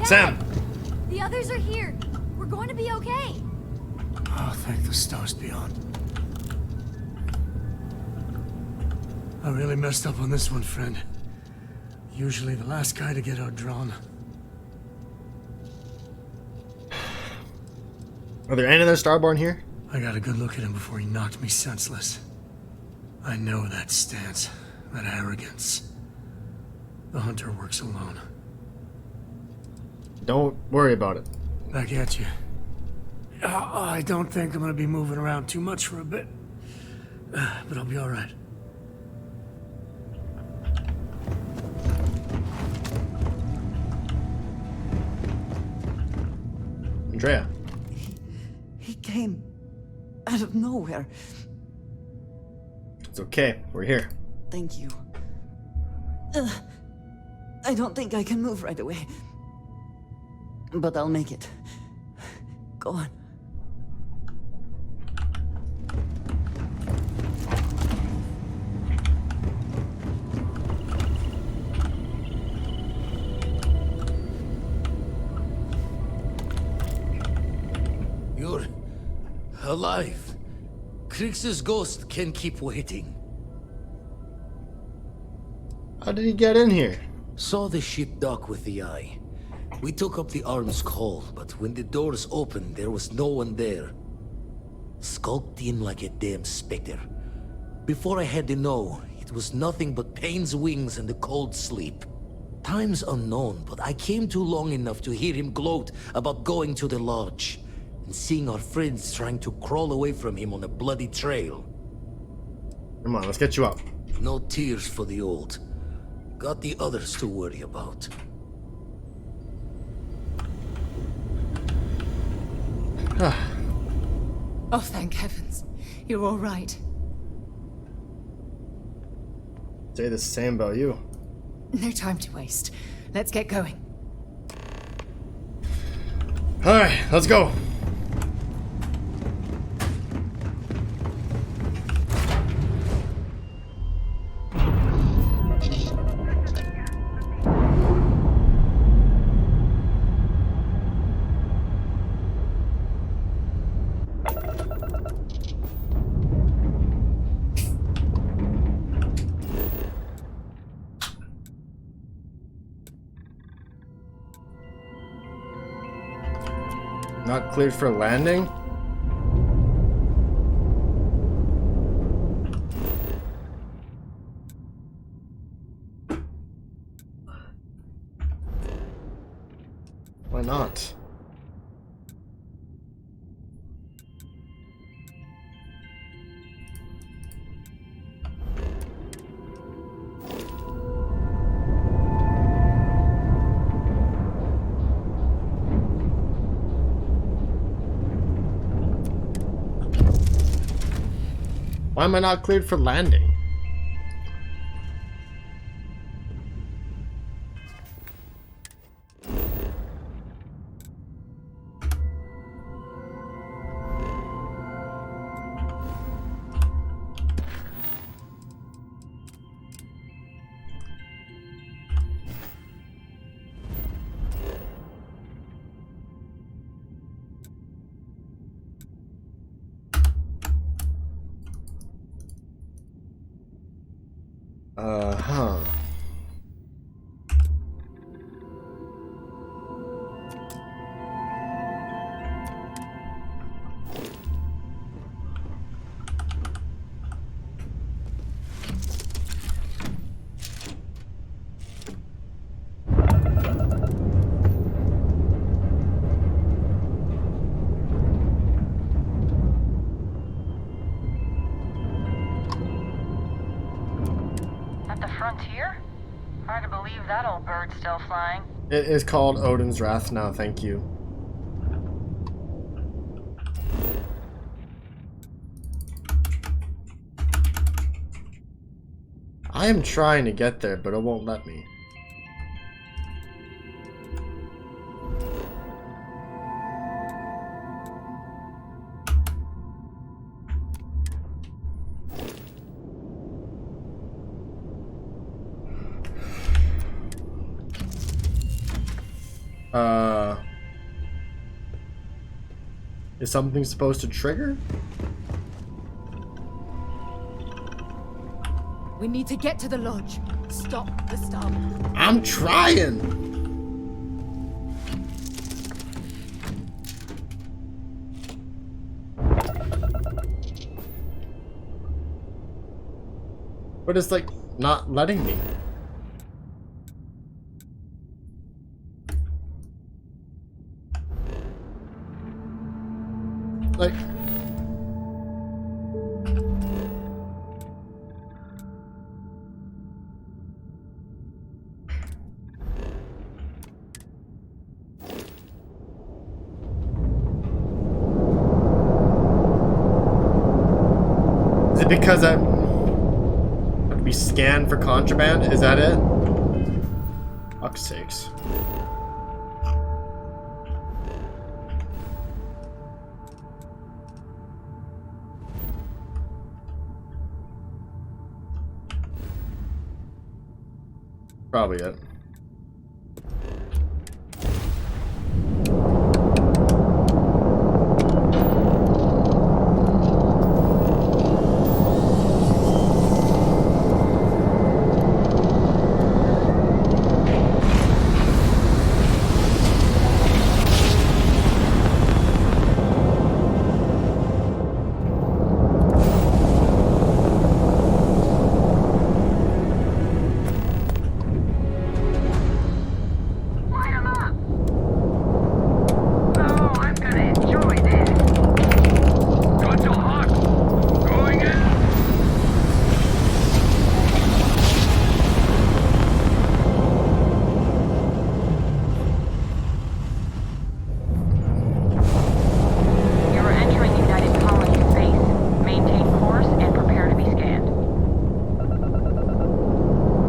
Sam! The others are here. We're going to be okay. Oh, thank the stars beyond. I really messed up on this one, friend. Usually the last guy to get outdrawn. Are there any other Starborn here? I got a good look at him before he knocked me senseless. I know that stance, that arrogance. The hunter works alone. Don't worry about it. Back at you. I don't think I'm gonna be moving around too much for a bit. But I'll be alright. Andrea. He came out of nowhere. It's okay. We're here. Thank you. I don't think I can move right away. But I'll make it. Go on. You're alive. Krix's ghost can't keep waiting. How did he get in here? Saw the ship dock with the eye. We took up the arms call, but when the doors opened, there was no one there. Skulked in like a damn specter. Before I had to know, it was nothing but pain's wings and the cold sleep. Time's unknown, but I came too long enough to hear him gloat about going to the lodge, and seeing our friends trying to crawl away from him on a bloody trail. Come on, let's get you up. No tears for the old. Got the others to worry about. Oh, thank heavens. You're all right. Say the same about you. No time to waste. Let's get going. Alright, let's go. Not cleared for landing? Why not? Why am I not cleared for landing? Huh. Frontier? Hard to believe that old bird's still flying. It is called Odin's Wrath now, thank you. I am trying to get there, but it won't let me. Is something supposed to trigger? We need to get to the lodge. Stop the storm. I'm trying! But it's like not letting me. Like, is it because I have to be scanned for contraband? Is that it? Fuck's sakes. Probably it.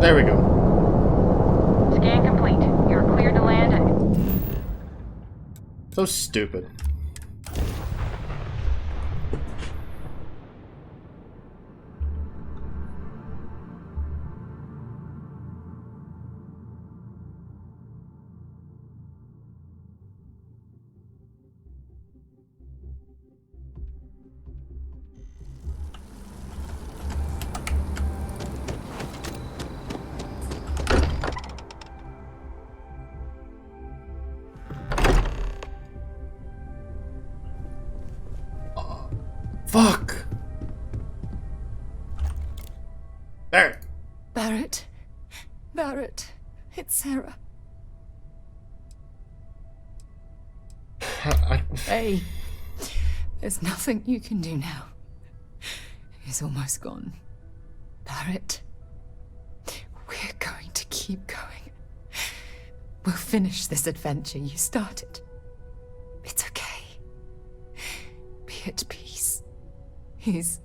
There we go. Scan complete. You're cleared to land. So stupid. Fuck! There! Barrett. Barrett. It's Sarah. Hey. There's nothing you can do now. He's almost gone. Barrett. We're going to keep going. We'll finish this adventure you started. It's okay. Be at peace. He's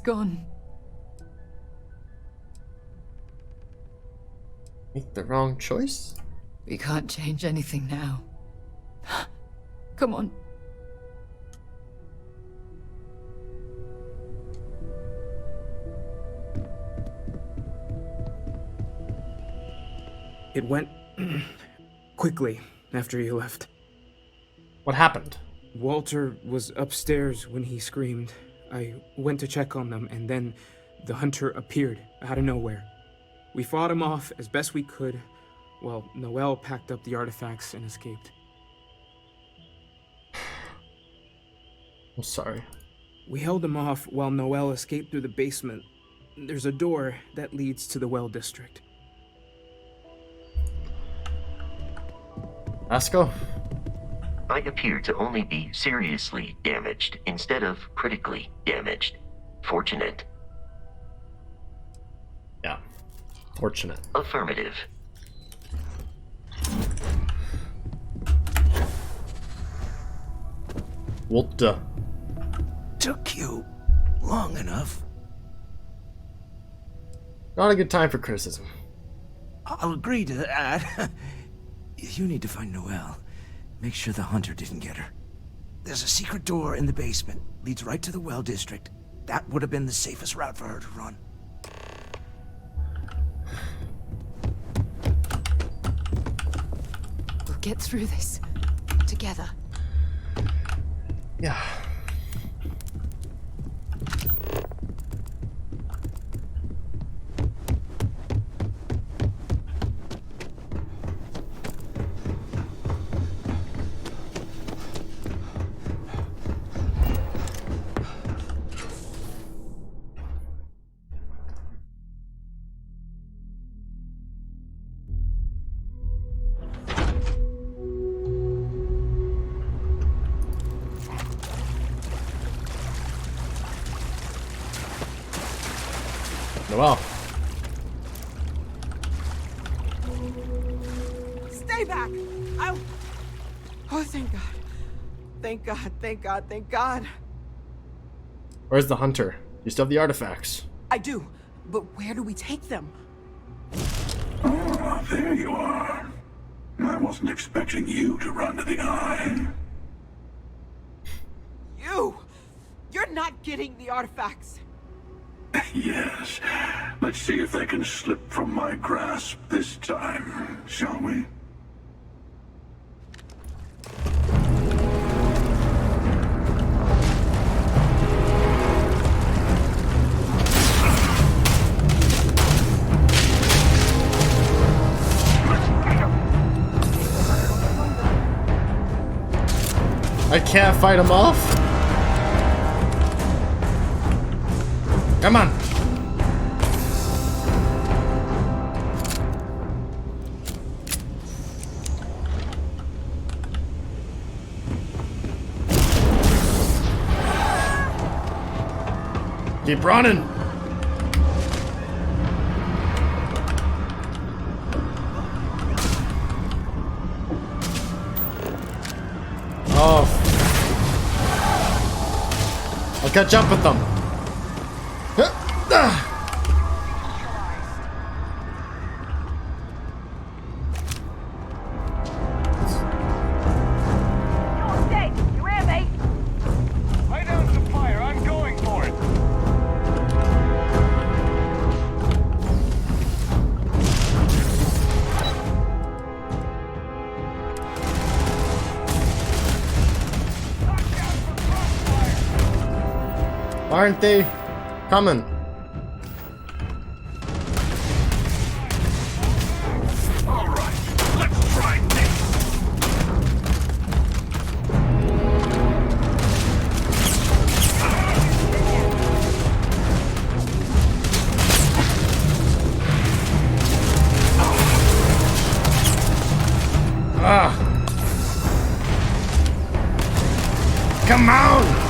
gone. Make the wrong choice? We can't change anything now. Come on. It went quickly after you left. What happened? Walter was upstairs when he screamed. I went to check on them, and then the hunter appeared out of nowhere. We fought him off as best we could, while Noel packed up the artifacts and escaped. I'm sorry. We held him off while Noel escaped through the basement. There's a door that leads to the well district. Asco? I appear to only be seriously damaged instead of critically damaged. Fortunate. Yeah. Fortunate. Affirmative. What? Took you long enough. Not a good time for criticism. I'll agree to that. You need to find Noelle. Make sure the hunter didn't get her. There's a secret door in the basement. Leads right to the well district. That would have been the safest route for her to run. get through this together. Yeah. Well, stay back! Oh, thank God. Thank God, thank God, thank God. where's the hunter? You still have the artifacts. I do, but where do we take them? Ah, there you are. I wasn't expecting you to run to the eye. You're not getting the artifacts. Yes. Let's see if they can slip from my grasp this time, shall we? I can't fight him off. Come on. Keep running. Oh. I'll catch up with them. Aren't they coming? All right, let's try this. Ah! Come on!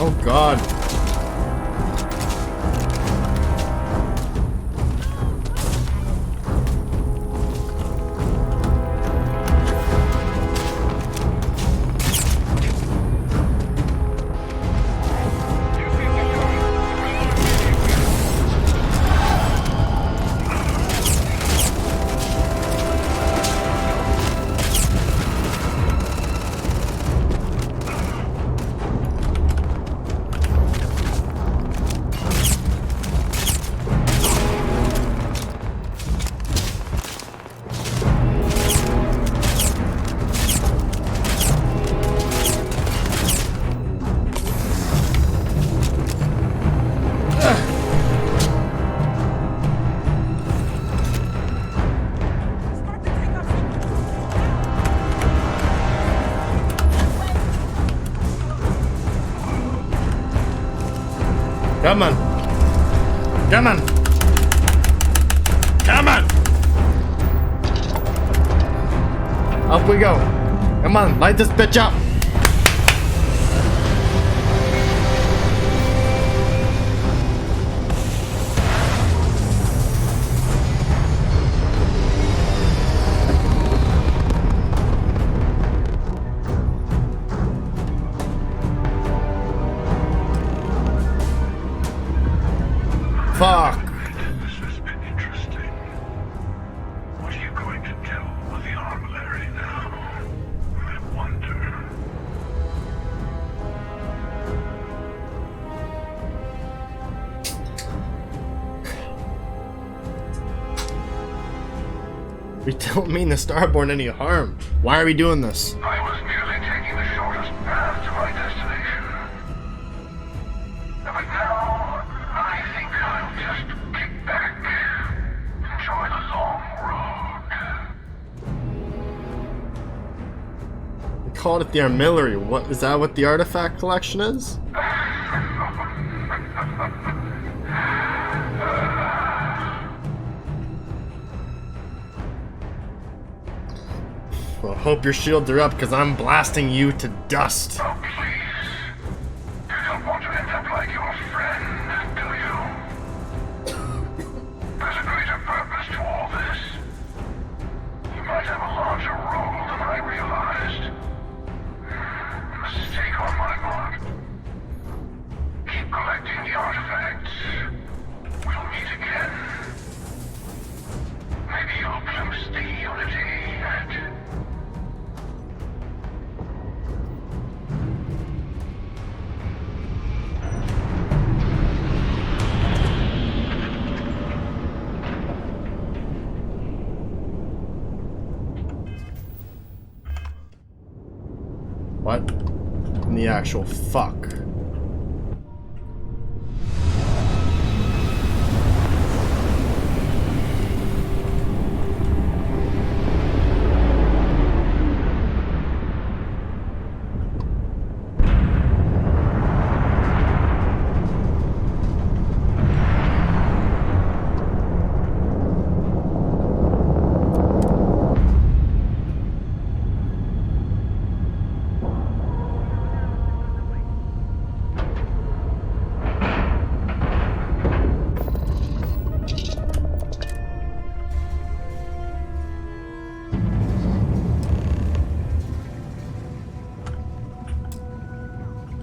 Oh God. Come on. Come on. Come on. Up we go. Come on, light this bitch up. We don't mean the Starborn any harm. Why are we doing this? I was merely taking the shortest path to my destination. But now, I think I'll just kick back, enjoy the long road. We called it the armillary. What is that? What the artifact collection is? Well, hope your shields are up, because I'm blasting you to dust. Oh, please. You don't want to end up like your friend, do you? There's a greater purpose to all this. You might have a larger role than I realized. Mistake on my part. Keep collecting the artifacts. We'll meet again. Maybe you'll glimpse the unity and... What in the actual fuck?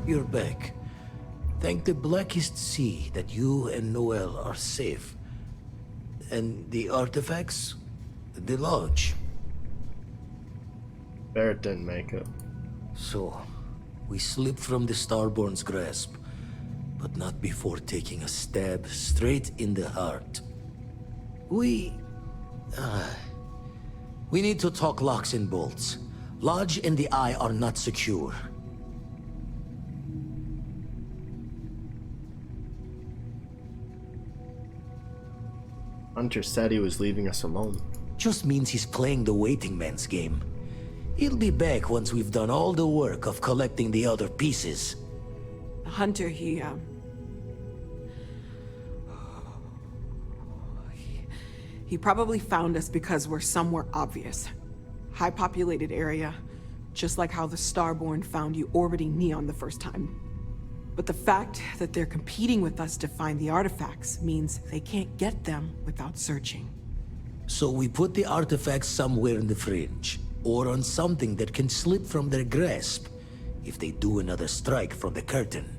You're back. Thank the blackest sea that you and Noel are safe. And the artifacts? The lodge. Barrett didn't make it. So, we slipped from the Starborn's grasp, but not before taking a stab straight in the heart. We need to talk locks and bolts. Lodge and the Eye are not secure. Hunter said he was leaving us alone. Just means he's playing the waiting man's game. He'll be back once we've done all the work of collecting the other pieces. Hunter, he probably found us because we're somewhere obvious. High populated area, just like how the Starborn found you orbiting Neon the first time. But the fact that they're competing with us to find the artifacts means they can't get them without searching. So we put the artifacts somewhere in the fringe, or on something that can slip from their grasp if they do another strike from the curtain.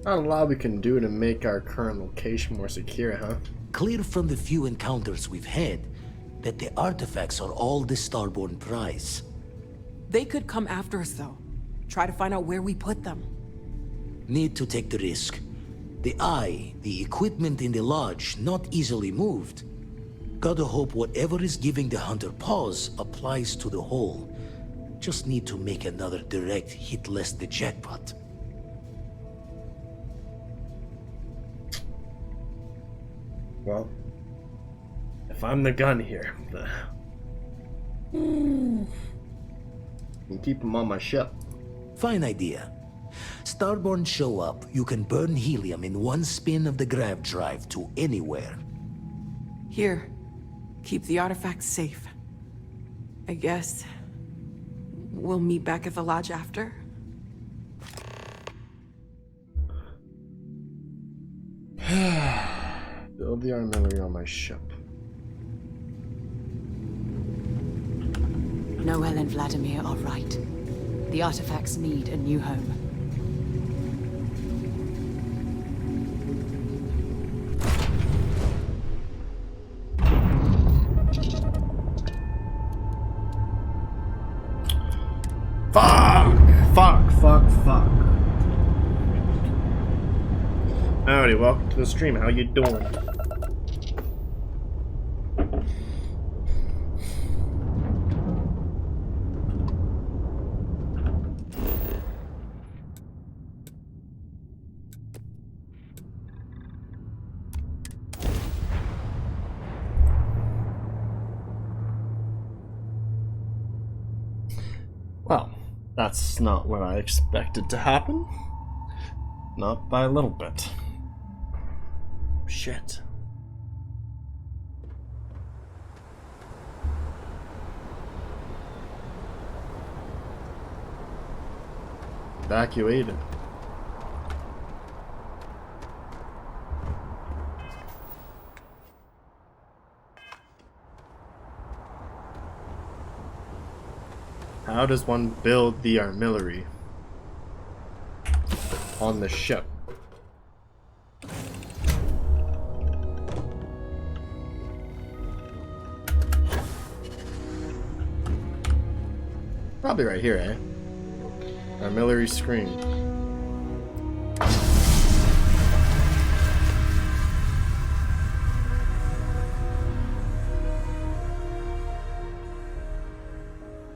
Not a lot we can do to make our current location more secure, huh? Clear from the few encounters we've had that the artifacts are all the Starborn prize. They could come after us, though. Try to find out where we put them. Need to take the risk. The Eye, the equipment in the lodge, not easily moved. Gotta hope whatever is giving the Hunter pause applies to the whole. Just need to make another direct hit less the jackpot. Well, if I'm the gun here, you can keep him on my ship. Fine idea. Starborn show up, you can burn helium in one spin of the grav drive to anywhere. Here, keep the artifacts safe. I guess we'll meet back at the lodge after. Build the armillary on my ship. Noel and Vladimir are right. The artifacts need a new home. howdy, welcome to the stream. How you doing? Well, that's not what I expected to happen. Not by a little bit. Shit. Evacuated. How does one build the artillery on the ship? Probably right here, eh? Artillery screen.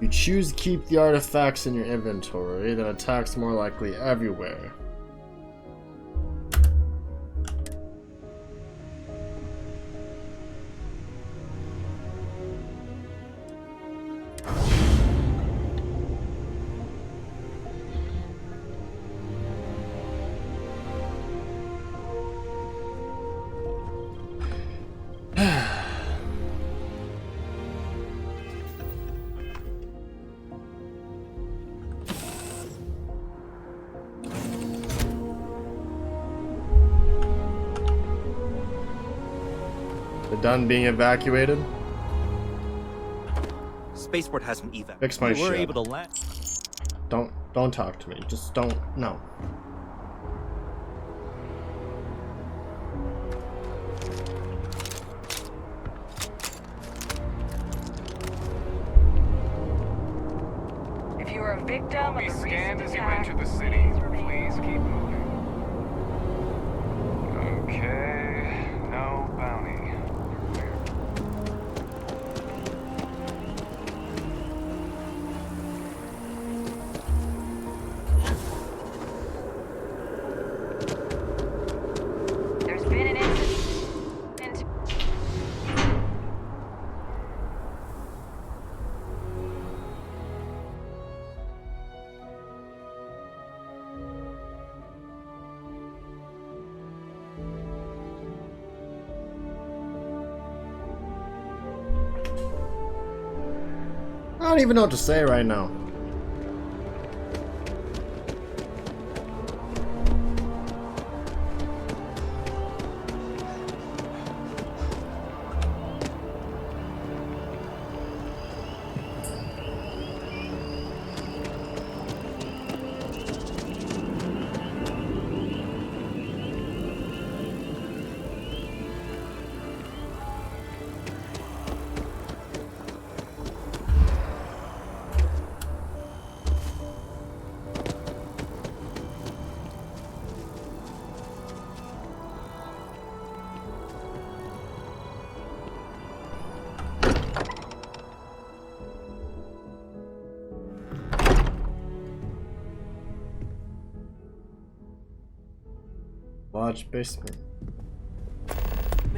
You choose to keep the artifacts in your inventory, then attacks more likely everywhere. Done being evacuated? Spaceport has an evac. Fix my We're ship. able to land. Don't talk to me. Just don't. No. If you are a victim Be of a scanned recent as you attack, enter the city. remain Please keep moving. Okay, no bounty. There's been an incident. I don't even know what to say right now. Lodge basement.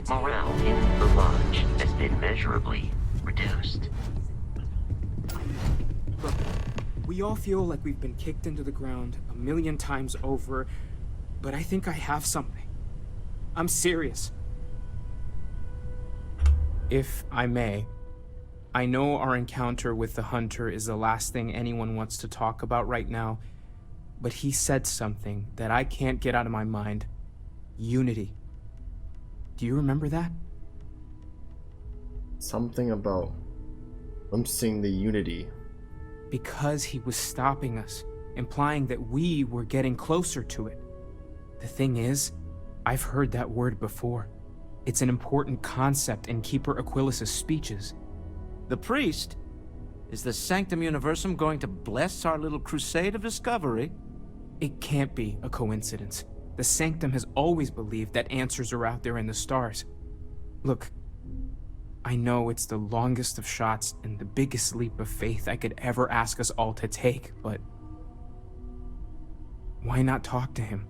Morale in the lodge has been measurably reduced. Look, we all feel like we've been kicked into the ground a million times over, but I think I have something. I'm serious. If I may, I know our encounter with the Hunter is the last thing anyone wants to talk about right now, but he said something that I can't get out of my mind. Unity. Do you remember that? Something about glimpsing the unity. Because he was stopping us, implying that we were getting closer to it. The thing is, I've heard that word before. It's an important concept in Keeper Aquilas's speeches. The priest? Is the Sanctum Universum going to bless our little crusade of discovery? It can't be a coincidence. The Sanctum has always believed that answers are out there in the stars. Look, I know it's the longest of shots and the biggest leap of faith I could ever ask us all to take, but why not talk to him?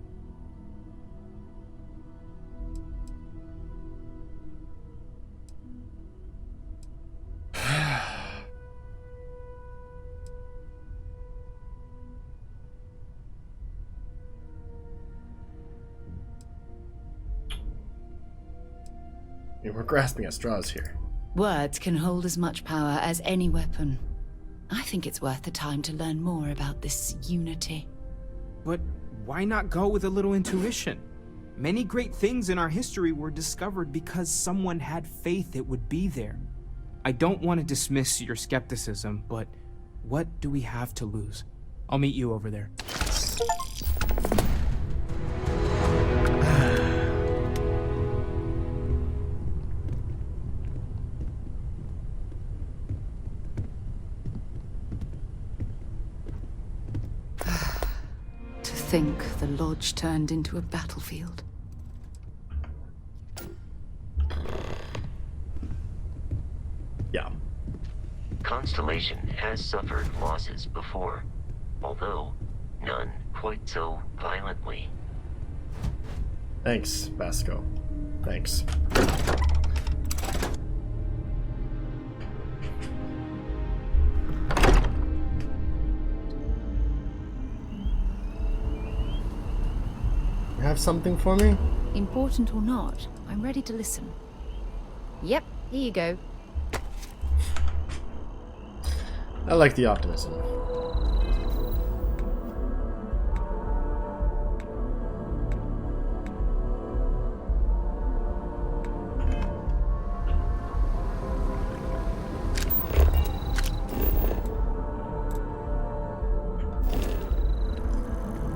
We're grasping at straws here. Words can hold as much power as any weapon. I think it's worth the time to learn more about this unity. But why not go with a little intuition? Many great things in our history were discovered because someone had faith it would be there. I don't want to dismiss your skepticism, but what do we have to lose? I'll meet you over there. To think the lodge turned into a battlefield. Yeah. Constellation has suffered losses before, although none quite so violently. Thanks, Vasco. Thanks. You have something for me? Important or not, I'm ready to listen. Yep, here you go. I like the optimism.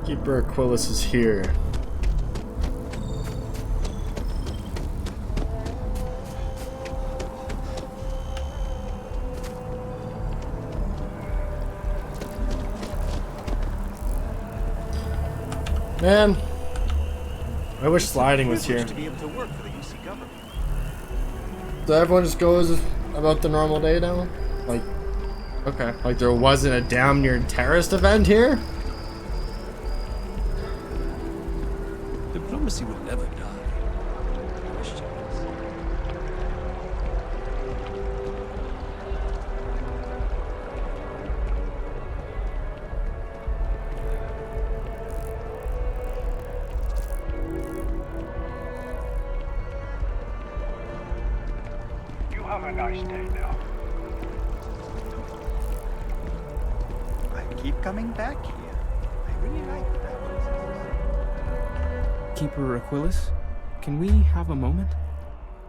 Keeper Aquilus is here. Man, I wish sliding was here. To be able to work for the UC government. So everyone just goes about the normal day now? Like, okay. Like there wasn't a damn near terrorist event here? Diplomacy will never die. Have a nice day now. I keep coming back here. I really like that. Keeper Aquilus, can we have a moment?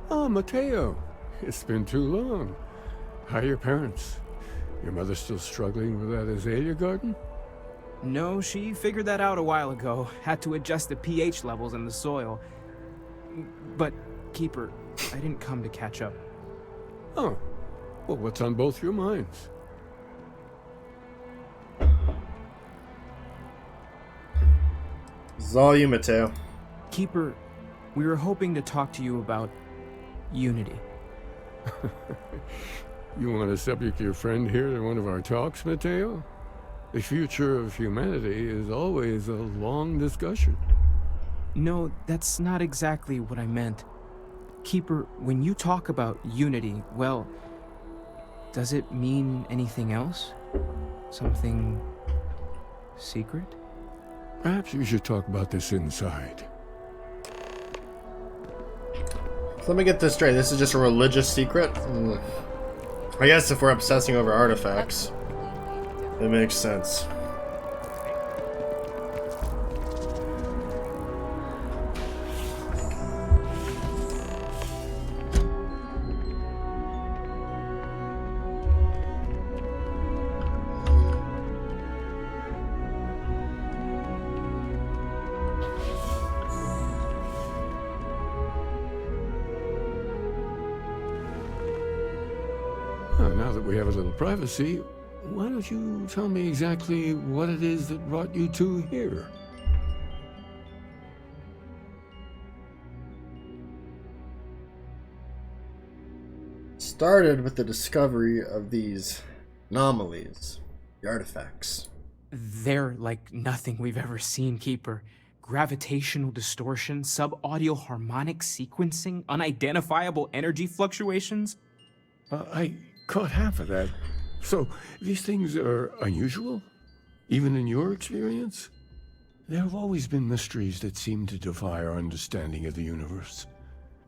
Oh, Mateo. It's been too long. How are your parents? Your mother still struggling with that azalea garden? No, she figured that out a while ago. Had to adjust the pH levels in the soil. But, Keeper, I didn't come to catch up. Oh, well, what's on both your minds? This is all you, Mateo. Keeper, we were hoping to talk to you about unity. You want to subject your friend here to one of our talks, Mateo? The future of humanity is always a long discussion. No, that's not exactly what I meant. Keeper, when you talk about unity, well, does it mean anything else? Something secret? Perhaps you should talk about this inside. So let me get this straight. This is just a religious secret? I guess if we're obsessing over artifacts, it makes sense. Now that we have a little privacy, why don't you tell me exactly what it is that brought you two here? started with the discovery of these anomalies, the artifacts. They're like nothing we've ever seen, Keeper. Gravitational distortion, sub-audio harmonic sequencing, unidentifiable energy fluctuations. I caught half of that. So, these things are unusual? Even in your experience? There have always been mysteries that seem to defy our understanding of the universe.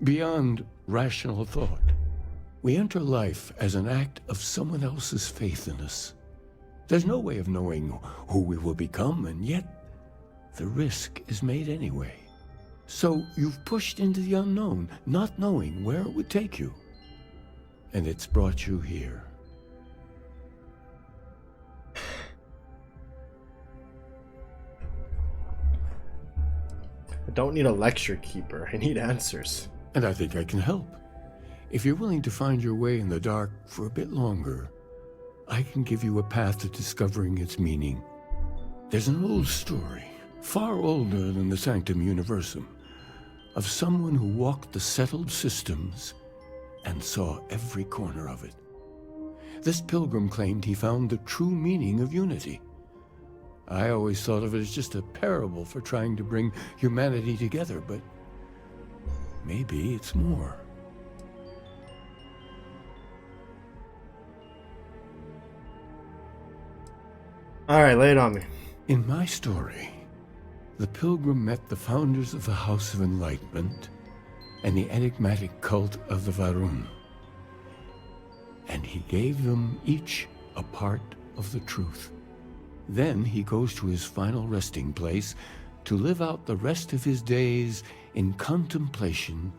Beyond rational thought. We enter life as an act of someone else's faith in us. There's no way of knowing who we will become, and yet the risk is made anyway. So you've pushed into the unknown, not knowing where it would take you. And it's brought you here. I don't need a lecture, Keeper. I need answers. And I think I can help. If you're willing to find your way in the dark for a bit longer, I can give you a path to discovering its meaning. There's an old story, far older than the Sanctum Universum, of someone who walked the settled systems and saw every corner of it. This pilgrim claimed he found the true meaning of unity. I always thought of it as just a parable for trying to bring humanity together, but maybe it's more. All right, lay it on me. In my story, the pilgrim met the founders of the House of Enlightenment and the enigmatic cult of the Varun. And he gave them each a part of the truth. Then he goes to his final resting place to live out the rest of his days in contemplation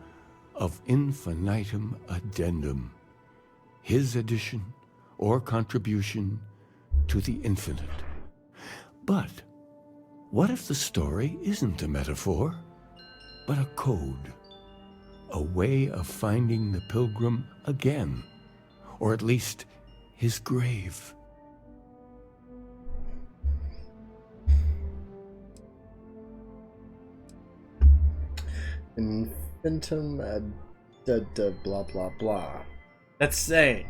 of infinitum addendum, his addition or contribution to the infinite. But what if the story isn't a metaphor, but a code? A way of finding the pilgrim again, or at least his grave. Infinitum blah blah blah. That's saying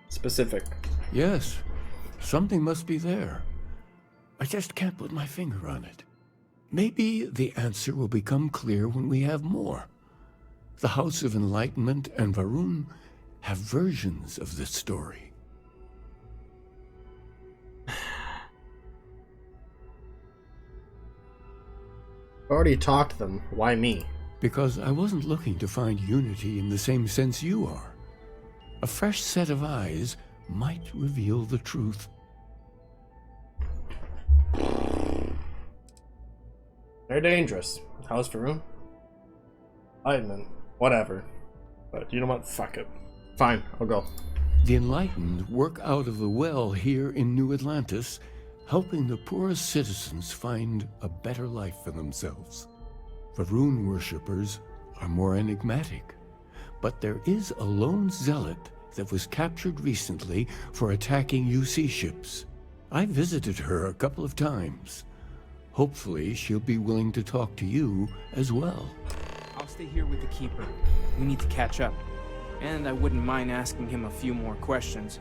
specific. Yes, something must be there. I just can't put my finger on it. Maybe the answer will become clear when we have more. The House of Enlightenment and Varun have versions of this story. Already talked to them. Why me? Because I wasn't looking to find unity in the same sense you are. A fresh set of eyes might reveal the truth. They're dangerous. House for room? Enlightenment. Whatever. But you know what? Fuck it. Fine, I'll go. The Enlightened work out of the well here in New Atlantis, helping the poorest citizens find a better life for themselves. Varun worshippers are more enigmatic, but there is a lone zealot that was captured recently for attacking UC ships. I visited her a couple of times. Hopefully she'll be willing to talk to you as well. I'll stay here with the Keeper. We need to catch up. And I wouldn't mind asking him a few more questions.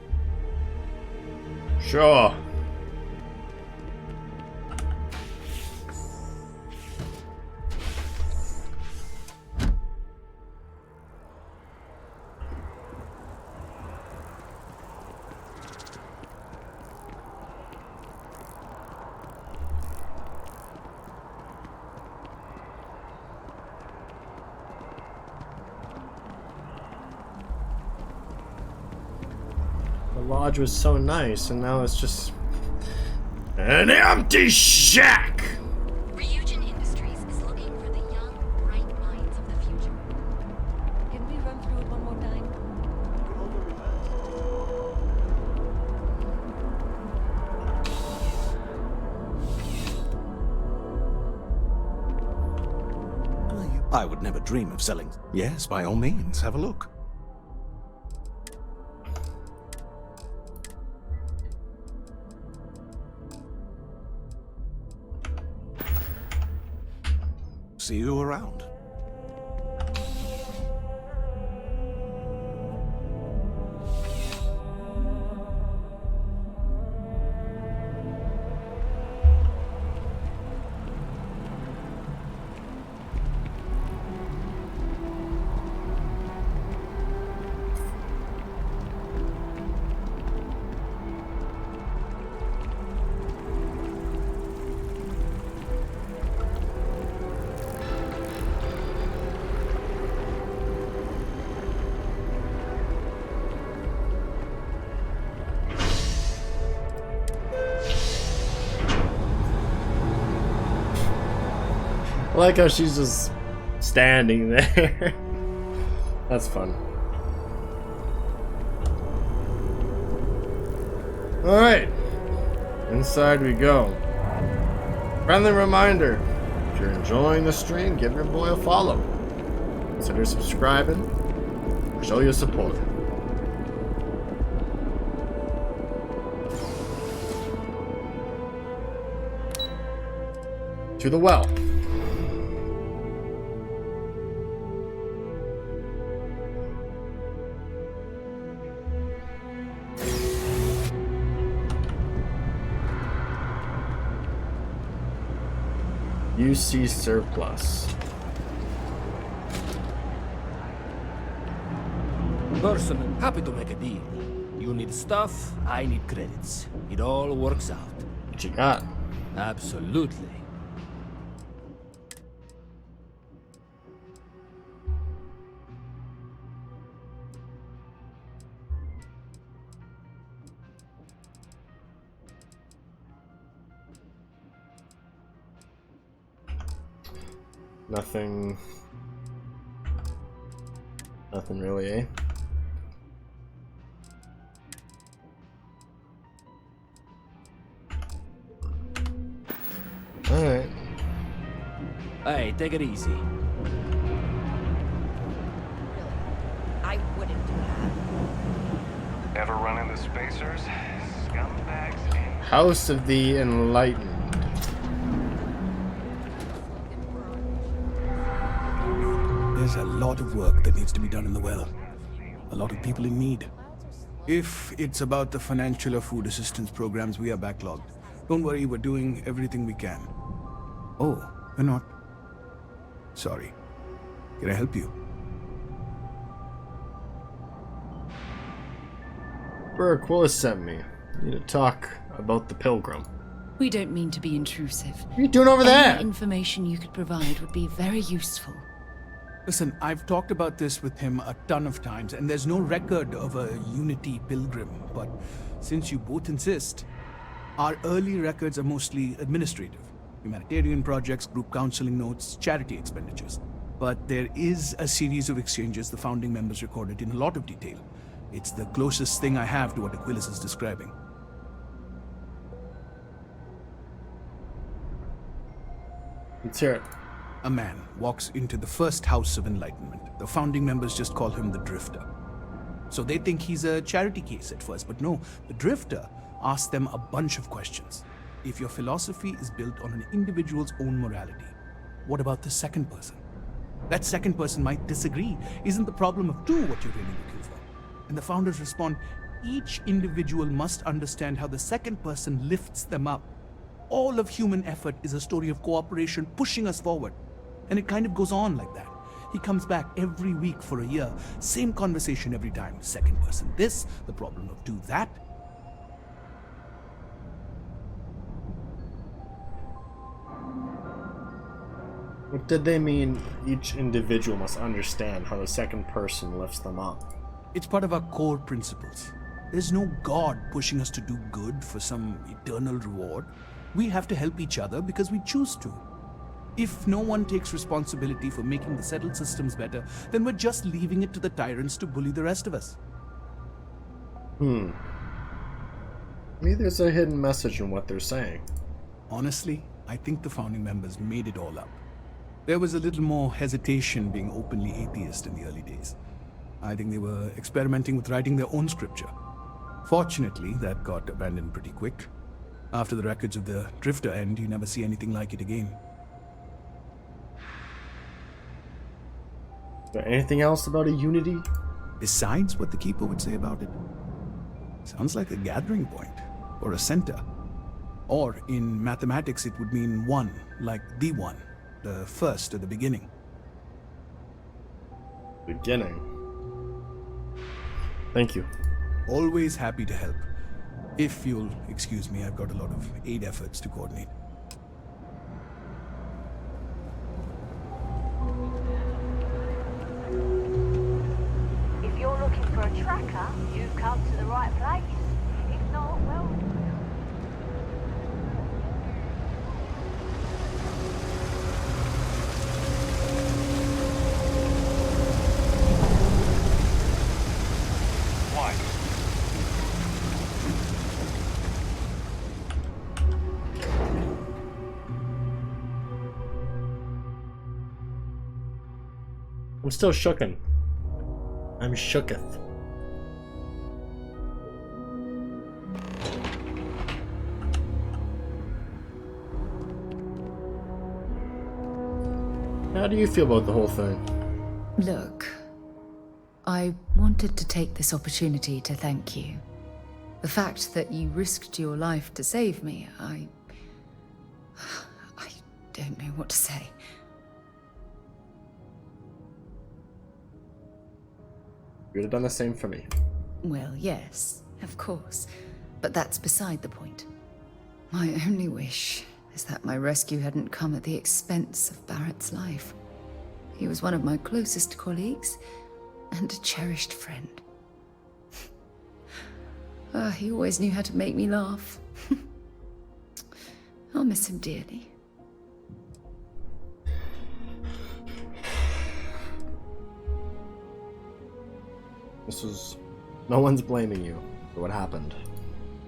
Sure. The lodge was so nice, and now it's just an empty shack! Ryujin Industries is looking for the young, bright minds of the future. Can we run through it one more time? I would never dream of selling. Yes, by all means, have a look. See you around. I like how she's just standing there. That's fun. Alright. Inside we go. Friendly reminder. If you're enjoying the stream, give your boy a follow. Consider subscribing. Show your support. To the well. UC surplus. Person, happy to make a deal. You need stuff, I need credits. It all works out. What you got? Absolutely. Nothing. Nothing really, eh? Alright. Hey, take it easy. I wouldn't do that. Ever run into spacers? Scumbags and... House of the Enlightened. There's a lot of work that needs to be done in the well. A lot of people in need. If it's about the financial or food assistance programs, we are backlogged. Don't worry, we're doing everything we can. Oh, we're not. Sorry. Can I help you? Aquila sent me. Need to talk about the Pilgrim. We don't mean to be intrusive. What are you doing over there? Any information you could provide would be very useful. Listen, I've talked about this with him a ton of times, and there's no record of a Unity Pilgrim. But since you both insist, our early records are mostly administrative. Humanitarian projects, group counseling notes, charity expenditures. But there is a series of exchanges the founding members recorded in a lot of detail. It's the closest thing I have to what Aquilas is describing. Let's hear it. A man walks into the first House of Enlightenment. The founding members just call him the Drifter. So they think he's a charity case at first, but no, the Drifter asks them a bunch of questions. If your philosophy is built on an individual's own morality, what about the second person? That second person might disagree. Isn't the problem of two what you're really looking for? And the founders respond, each individual must understand how the second person lifts them up. All of human effort is a story of cooperation pushing us forward. And it kind of goes on like that. He comes back every week for a year. Same conversation every time. Second person this, the problem of two that. What did they mean each individual must understand how the second person lifts them up? It's part of our core principles. There's no God pushing us to do good for some eternal reward. We have to help each other because we choose to. If no one takes responsibility for making the settled systems better, then we're just leaving it to the tyrants to bully the rest of us. Maybe there's a hidden message in what they're saying. Honestly, I think the founding members made it all up. There was a little more hesitation being openly atheist in the early days. I think they were experimenting with writing their own scripture. Fortunately, that got abandoned pretty quick. After the records of the Drifter end, you never see anything like it again. Is there anything else about a Unity? Besides what the Keeper would say about it? Sounds like a gathering point, or a center. Or, in mathematics, it would mean one, like the one, the first at the beginning. Beginning. Thank you. Always happy to help. If you'll excuse me, I've got a lot of aid efforts to coordinate. If you're looking for a tracker, you've come to the right place. If not, well... I'm still shooken. I'm shooketh. How do you feel about the whole thing? Look, I wanted to take this opportunity to thank you. The fact that you risked your life to save me, I don't know what to say. You would have done the same for me. Well, yes, of course. But that's beside the point. My only wish is that my rescue hadn't come at the expense of Barrett's life. He was one of my closest colleagues and a cherished friend. He always knew how to make me laugh. I'll miss him dearly. No one's blaming you for what happened.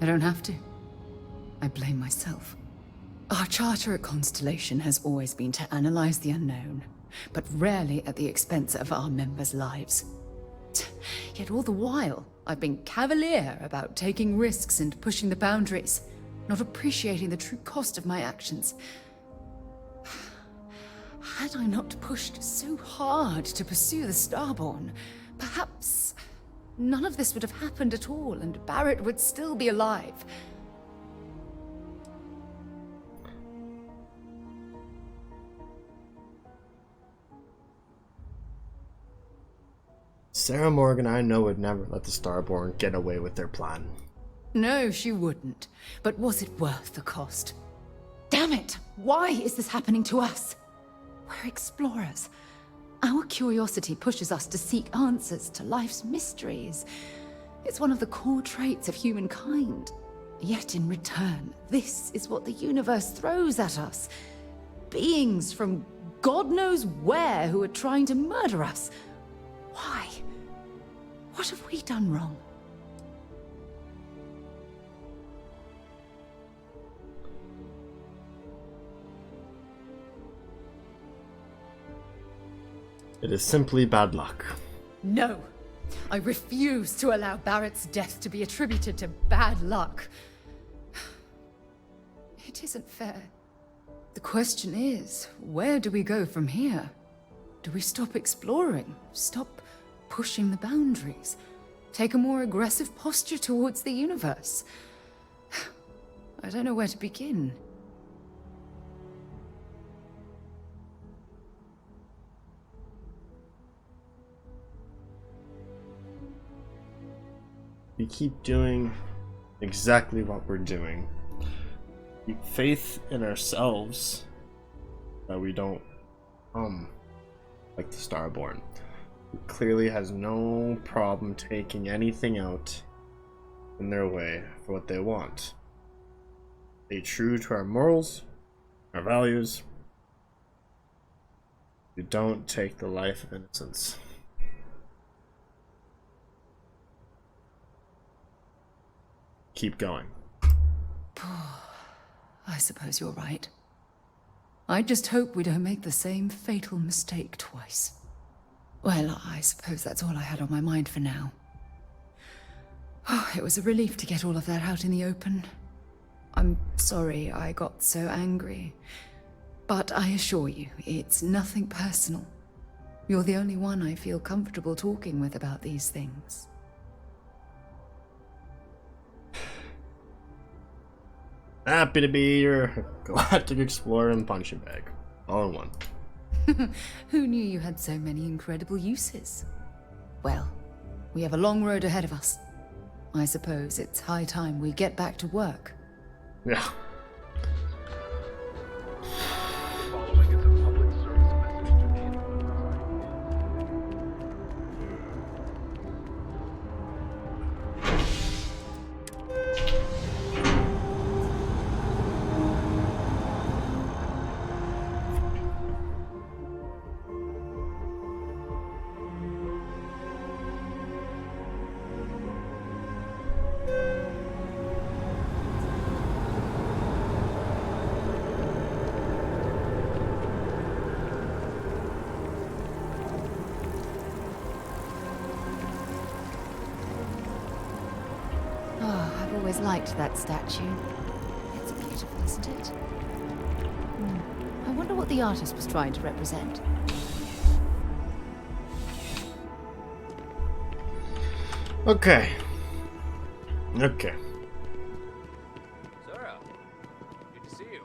I don't have to. I blame myself. Our charter at Constellation has always been to analyze the unknown, but rarely at the expense of our members' lives. Yet all the while, I've been cavalier about taking risks and pushing the boundaries, not appreciating the true cost of my actions. Had I not pushed so hard to pursue the Starborn, perhaps none of this would have happened at all, and Barrett would still be alive. Sarah Morgan, I know, would never let the Starborn get away with their plan. No, she wouldn't. But was it worth the cost? Damn it! Why is this happening to us? We're explorers. Our curiosity pushes us to seek answers to life's mysteries. It's one of the core traits of humankind. Yet in return, this is what the universe throws at us. Beings from God knows where who are trying to murder us. Why? What have we done wrong? It is simply bad luck. No. I refuse to allow Barrett's death to be attributed to bad luck. It isn't fair. The question is, where do we go from here? Do we stop exploring? Stop pushing the boundaries? Take a more aggressive posture towards the universe? I don't know where to begin. We keep doing exactly what we're doing. Keep faith in ourselves that we don't like the Starborn, who clearly has no problem taking anything out in their way for what they want. Stay true to our morals, our values. We don't take the life of innocence. Keep going. I suppose you're right. I just hope we don't make the same fatal mistake twice. Well, I suppose that's all I had on my mind for now. It was a relief to get all of that out in the open. I'm sorry I got so angry. But I assure you, it's nothing personal. You're the only one I feel comfortable talking with about these things. Happy to be your galactic explorer and punching bag. All in one. Who knew you had so many incredible uses? Well, we have a long road ahead of us. I suppose it's high time we get back to work. Yeah. always liked that statue. It's beautiful, isn't it? I wonder what the artist was trying to represent. Okay. Okay. Zara, good to see you.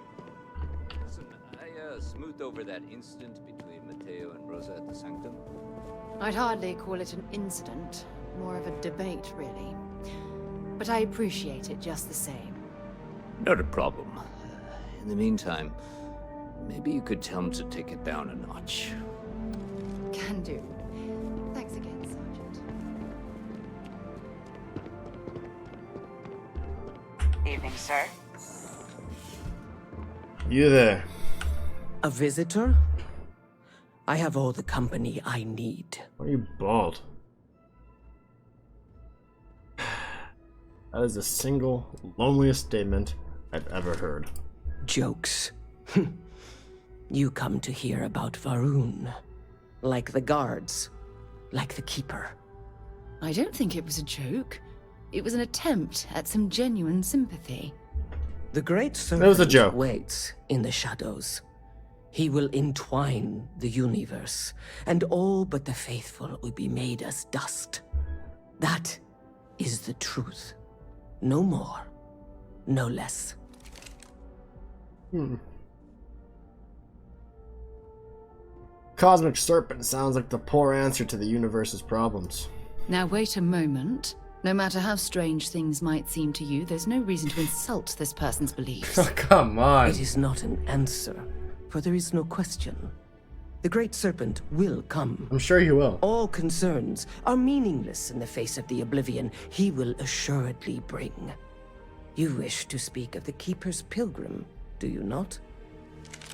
Listen, I smoothed over that incident between Matteo and Rosa at the Sanctum. I'd hardly call it an incident, more of a debate, really. But I appreciate it just the same. Not a problem. In the meantime, maybe you could tell him to take it down a notch. Can do. Thanks again, Sergeant. Evening, sir. You there? A visitor? I have all the company I need. Why are you bald? That is the single loneliest statement I've ever heard. Jokes. You come to hear about Varun. Like the guards. Like the Keeper. I don't think it was a joke. It was an attempt at some genuine sympathy. The Great It was a Serpent joke. waits in the shadows. He will entwine the universe, and all but the faithful will be made as dust. That is the truth. No more, no less. Cosmic Serpent sounds like the poor answer to the universe's problems. Now wait a moment. No matter how strange things might seem to you, there's no reason to insult this person's beliefs. Come on. It is not an answer, for there is no question. The Great Serpent will come. I'm sure he will. All concerns are meaningless in the face of the oblivion he will assuredly bring. You wish to speak of the Keeper's pilgrim, do you not?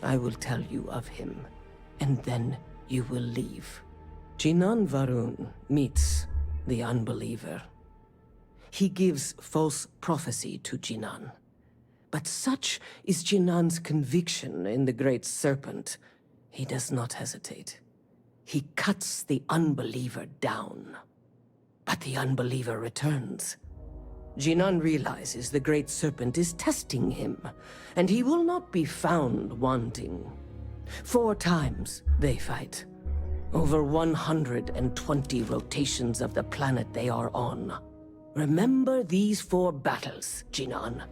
I will tell you of him, and then you will leave. Jinan Varun meets the unbeliever. He gives false prophecy to Jinan. But such is Jinan's conviction in the Great Serpent, he does not hesitate. He cuts the unbeliever down. But the unbeliever returns. Jinan realizes the Great Serpent is testing him, and he will not be found wanting. 4 times they fight. Over 120 rotations of the planet they are on. Remember these 4 battles, Jinan,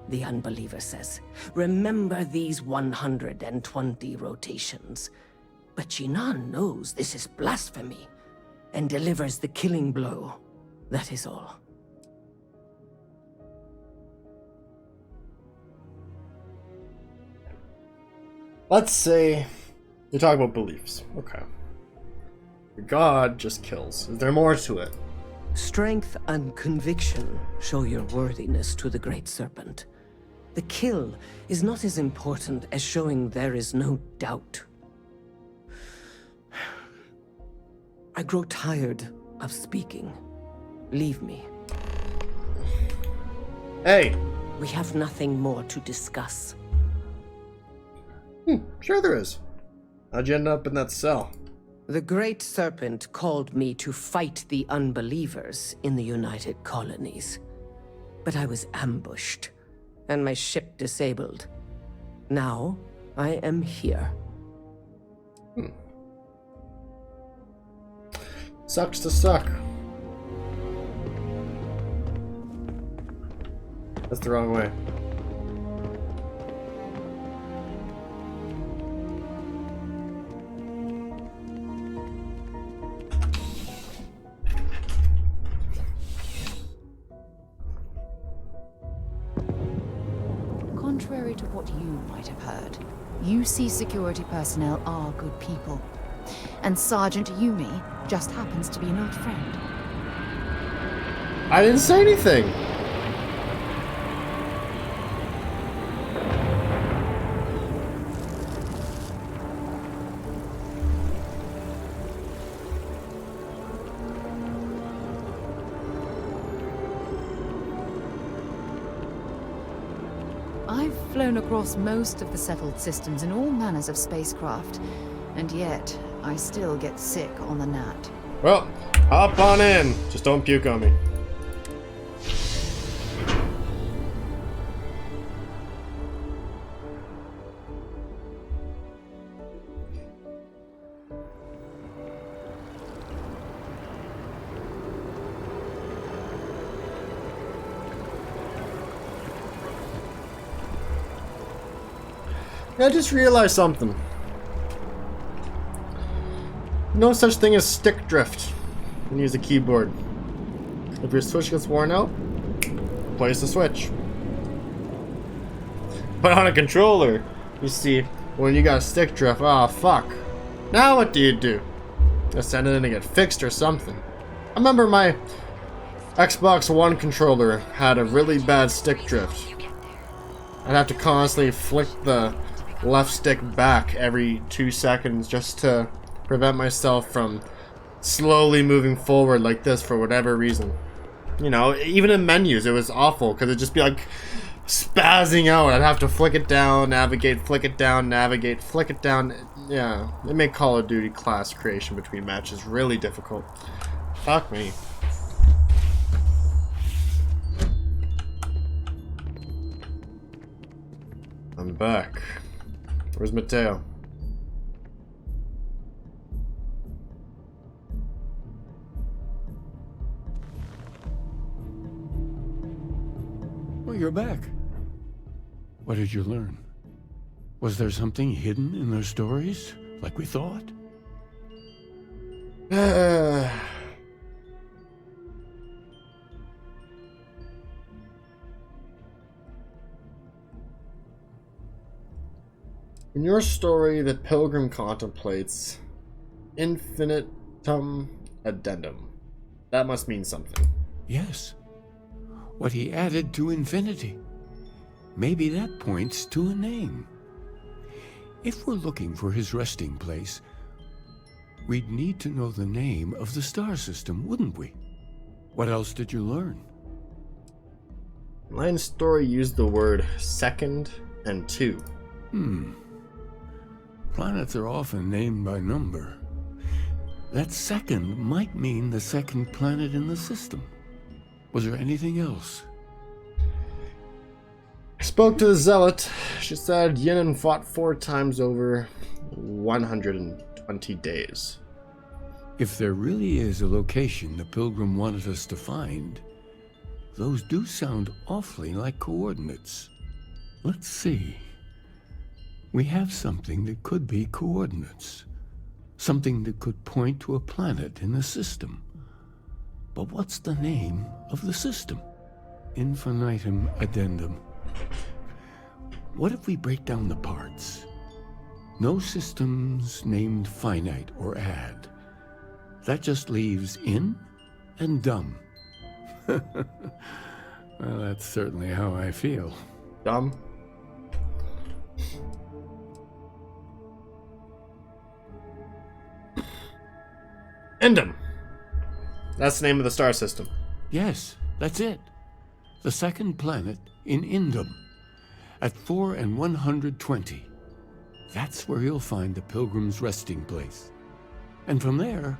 the unbeliever says. Remember these 120 rotations. But Jinan knows this is blasphemy, and delivers the killing blow. That is all. Let's say you talk about beliefs. Okay. God just kills. Is there more to it? Strength and conviction show your worthiness to the Great Serpent. The kill is not as important as showing there is no doubt. I grow tired of speaking. Leave me. Hey! We have nothing more to discuss. Sure there is. How'd you end up in that cell? The Great Serpent called me to fight the unbelievers in the United Colonies. But I was ambushed, and my ship disabled. Now, I am here. Sucks to suck. That's the wrong way. Contrary to what you might have heard, UC security personnel are good people. And Sergeant Yumi just happens to be an old friend. I didn't say anything! I've flown across most of the settled systems in all manners of spacecraft, and yet I still get sick on the gnat. Well, hop on in. Just don't puke on me. I just realized something. No such thing as stick drift when you use a keyboard. If your switch gets worn out, replace the switch. But on a controller, you see, when you got stick drift, oh fuck. Now what do? You send it in to get fixed or something. I remember my Xbox One controller had a really bad stick drift. I'd have to constantly flick the left stick back every 2 seconds just to prevent myself from slowly moving forward like this for whatever reason. You know, even in menus it was awful because it'd just be like spazzing out. I'd have to flick it down, navigate, flick it down, navigate, flick it down. Yeah, it made Call of Duty class creation between matches really difficult. Fuck me. I'm back. Where's Mateo? Well, you're back. What did you learn? Was there something hidden in their stories, like we thought? In your story, the Pilgrim contemplates infinitum addendum. That must mean something. Yes. What he added to infinity. Maybe that points to a name. If we're looking for his resting place, we'd need to know the name of the star system, wouldn't we? What else did you learn? My story used the word second and two. Planets are often named by number. That second might mean the second planet in the system. Was there anything else? I spoke to the Zealot. She said Yinan fought 4 times over 120 days. If there really is a location the Pilgrim wanted us to find, those do sound awfully like coordinates. Let's see. We have something that could be coordinates. Something that could point to a planet in the system. But what's the name of the system? Infinitum addendum. What if we break down the parts? No systems named finite or add. That just leaves in and dumb. Well, that's certainly how I feel. Dumb? Endum. That's the name of the star system. Yes, that's it. The second planet in Indum. At 4 and 120. That's where you'll find the Pilgrim's resting place. And from there,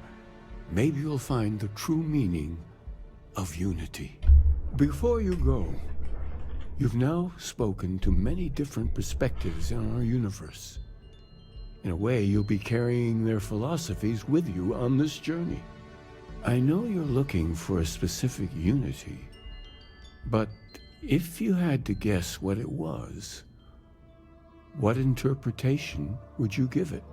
maybe you'll find the true meaning of unity. Before you go, you've now spoken to many different perspectives in our universe. In a way, you'll be carrying their philosophies with you on this journey. I know you're looking for a specific unity, but if you had to guess what it was, what interpretation would you give it?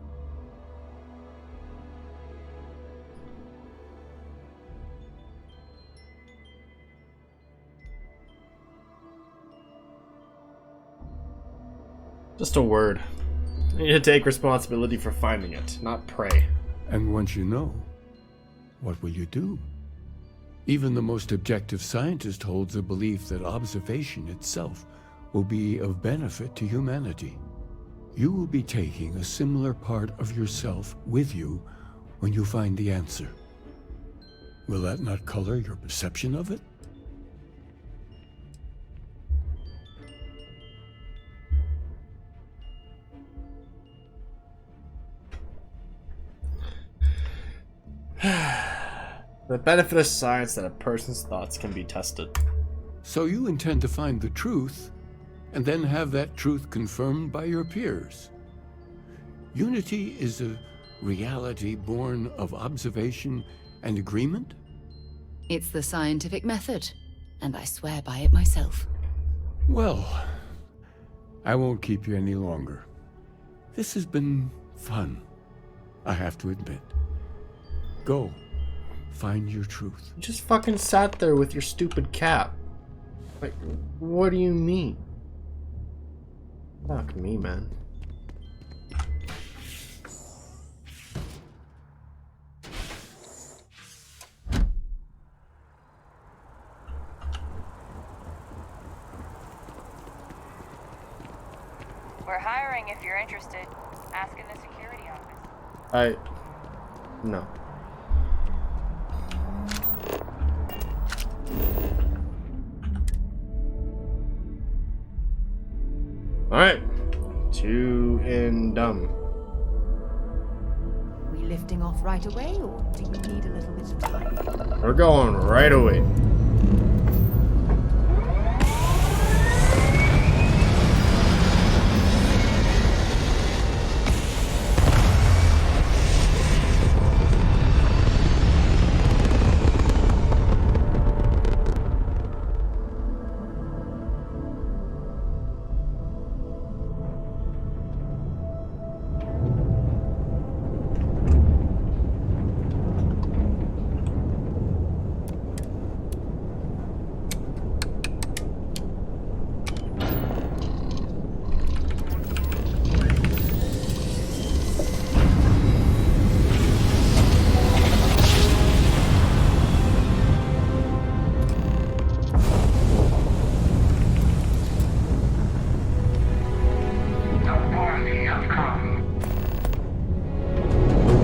Just a word. I need to take responsibility for finding it, not pray. And once you know, what will you do? Even the most objective scientist holds a belief that observation itself will be of benefit to humanity. You will be taking a similar part of yourself with you when you find the answer. Will that not color your perception of it? The benefit of science that a person's thoughts can be tested. So you intend to find the truth, and then have that truth confirmed by your peers. Unity is a reality born of observation and agreement? It's the scientific method, and I swear by it myself. Well, I won't keep you any longer. This has been fun, I have to admit. Go, find your truth. You just fucking sat there with your stupid cap. Like, what do you mean? Fuck me, man. We're hiring if you're interested. Ask in the security office. No. Alright. Two in dumb. We lifting off right away, or do you need a little bit of time? We're going right away.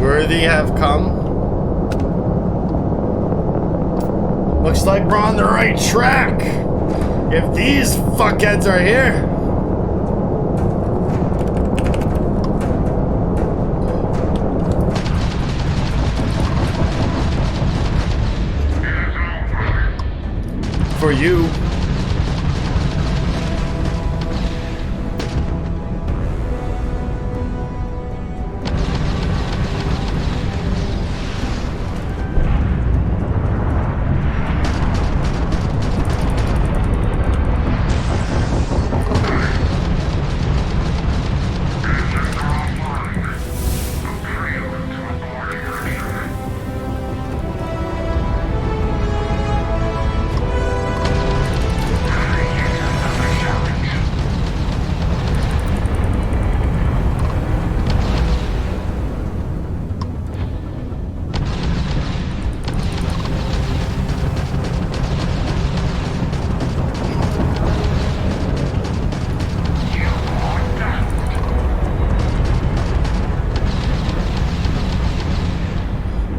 Worthy have come. Looks like we're on the right track. If these fuckheads are here. For you.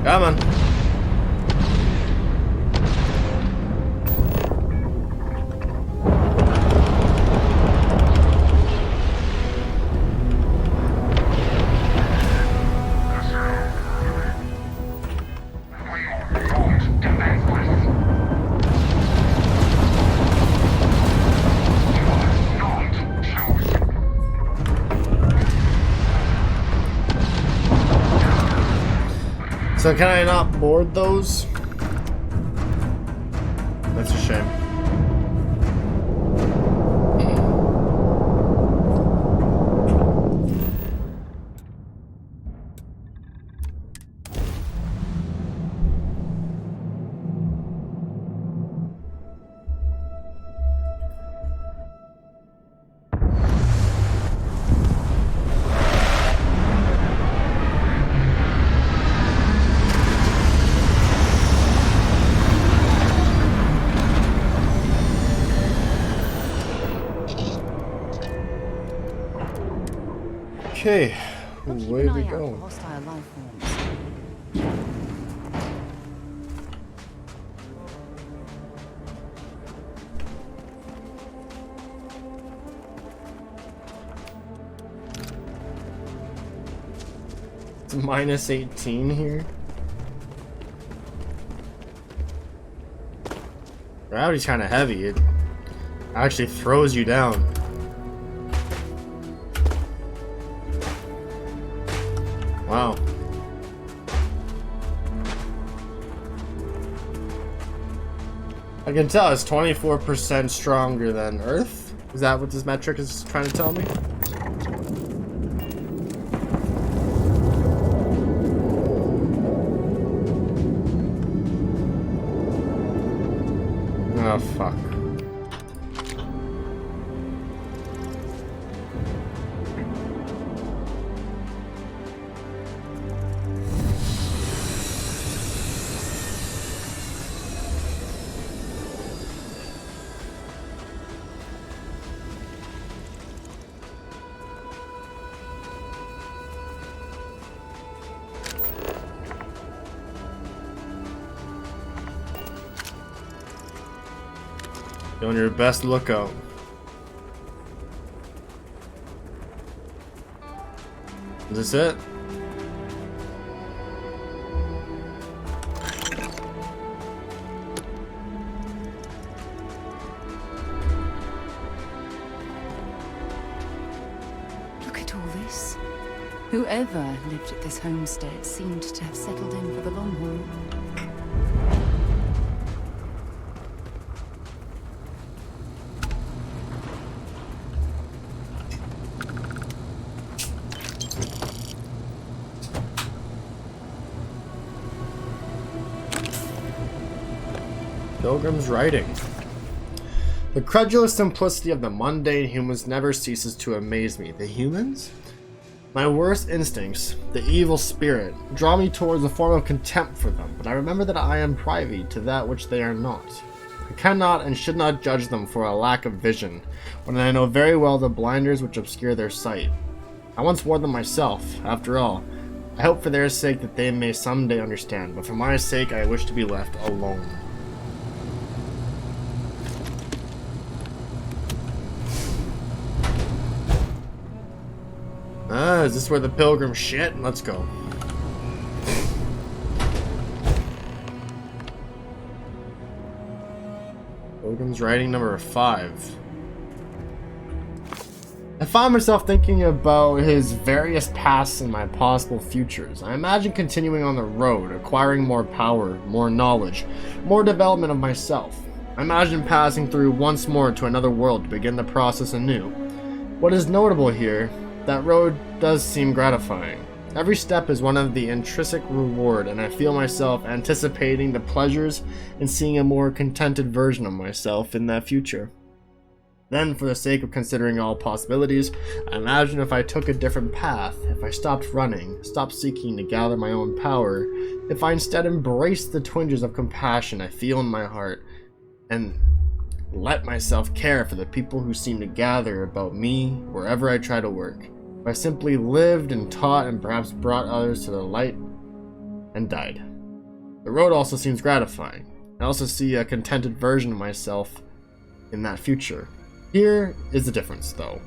Come on. So can I not board those? That's a shame. Okay, where are we going? Hostile life forms. It's minus 18 here. Gravity's kind of heavy. It actually throws you down. Wow. I can tell it's 24% stronger than Earth. Is that what this metric is trying to tell me? Oh, fuck. Be on your best lookout. Is this it? Look at all this. Whoever lived at this homestead seemed to have settled in for the long haul. Pilgrim's writing. The credulous simplicity of the mundane humans never ceases to amaze me. The humans? My worst instincts, the evil spirit, draw me towards a form of contempt for them, but I remember that I am privy to that which they are not. I cannot and should not judge them for a lack of vision, when I know very well the blinders which obscure their sight. I once wore them myself, after all. I hope for their sake that they may someday understand, but for my sake I wish to be left alone. Is this where the pilgrim shit? Let's go. Pilgrim's writing number 5. I find myself thinking about his various pasts and my possible futures. I imagine continuing on the road, acquiring more power, more knowledge, more development of myself. I imagine passing through once more to another world to begin the process anew. What is notable here, that road does seem gratifying. Every step is one of the intrinsic reward, and I feel myself anticipating the pleasures in seeing a more contented version of myself in that future. Then, for the sake of considering all possibilities, I imagine if I took a different path, if I stopped running, stopped seeking to gather my own power, if I instead embraced the twinges of compassion I feel in my heart, and let myself care for the people who seem to gather about me wherever I try to work. If I simply lived and taught and perhaps brought others to the light and died. The road also seems gratifying. I also see a contented version of myself in that future. Here is the difference, though.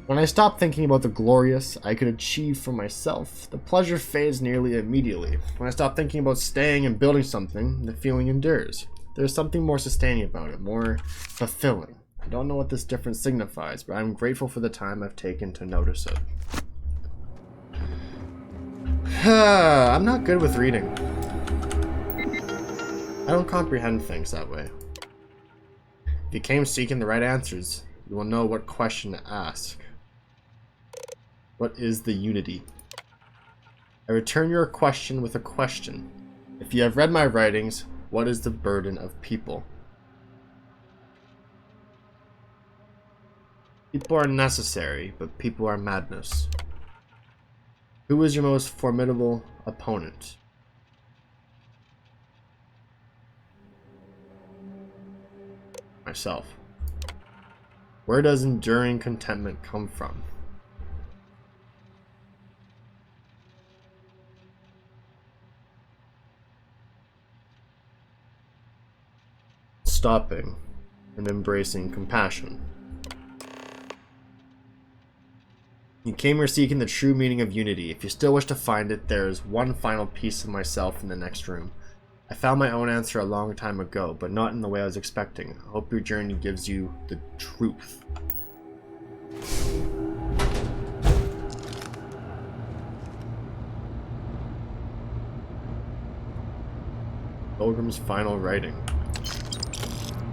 When I stop thinking about the glorious I could achieve for myself, the pleasure fades nearly immediately. When I stop thinking about staying and building something, the feeling endures. There's something more sustaining about it, more fulfilling. I don't know what this difference signifies, but I'm grateful for the time I've taken to notice it. I'm not good with reading. I don't comprehend things that way. If you came seeking the right answers, you will know what question to ask. What is the unity? I return your question with a question. If you have read my writings, what is the burden of people? People are necessary, but people are madness. Who is your most formidable opponent? Myself. Where does enduring contentment come from? Stopping and embracing compassion. You came here seeking the true meaning of unity. If you still wish to find it, there is one final piece of myself in the next room. I found my own answer a long time ago, but not in the way I was expecting. I hope your journey gives you the truth. Pilgrim's final writing.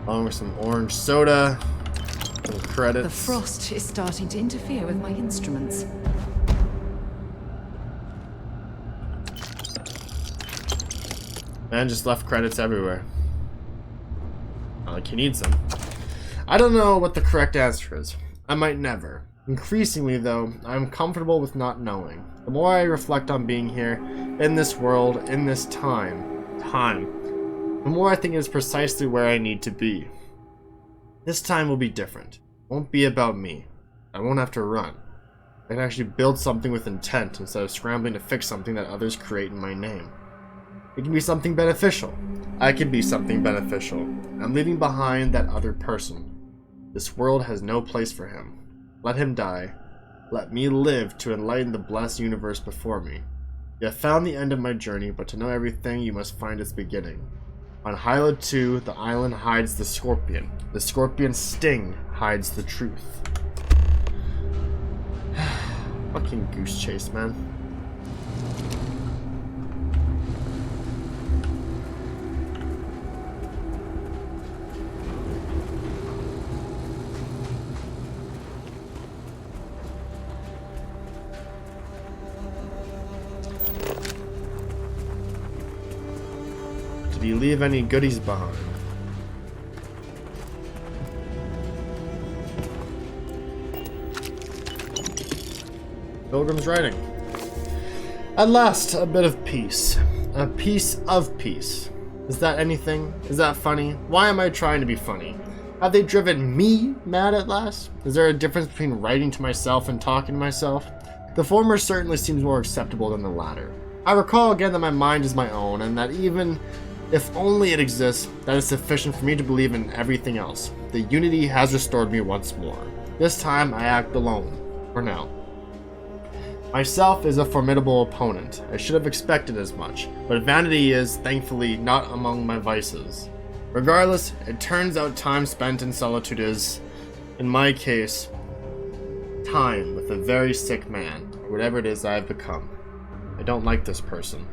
Along with some orange soda. Some credits. The frost is starting to interfere with my instruments. Man just left credits everywhere. like he needs them. I don't know what the correct answer is. I might never. Increasingly, though, I'm comfortable with not knowing. The more I reflect on being here, in this world, in this time, the more I think it is precisely where I need to be. This time will be different. It won't be about me. I won't have to run. I can actually build something with intent instead of scrambling to fix something that others create in my name. It can be something beneficial. I can be something beneficial. I'm leaving behind that other person. This world has no place for him. Let him die. Let me live to enlighten the blessed universe before me. You have found the end of my journey, but to know everything, you must find its beginning. On Hyla 2, the island hides the scorpion. The scorpion's sting hides the truth. Fucking goose chase, man. Did you leave any goodies behind? Pilgrim's writing. At last, a bit of peace. A piece of peace. Is that anything? Is that funny? Why am I trying to be funny? Have they driven me mad at last? Is there a difference between writing to myself and talking to myself? The former certainly seems more acceptable than the latter. I recall again that my mind is my own, and that even if only it exists, that is sufficient for me to believe in everything else. The unity has restored me once more. This time I act alone. For now. Myself is a formidable opponent. I should have expected as much, but vanity is, thankfully, not among my vices. Regardless, it turns out time spent in solitude is, in my case, time with a very sick man, or whatever it is I have become. I don't like this person.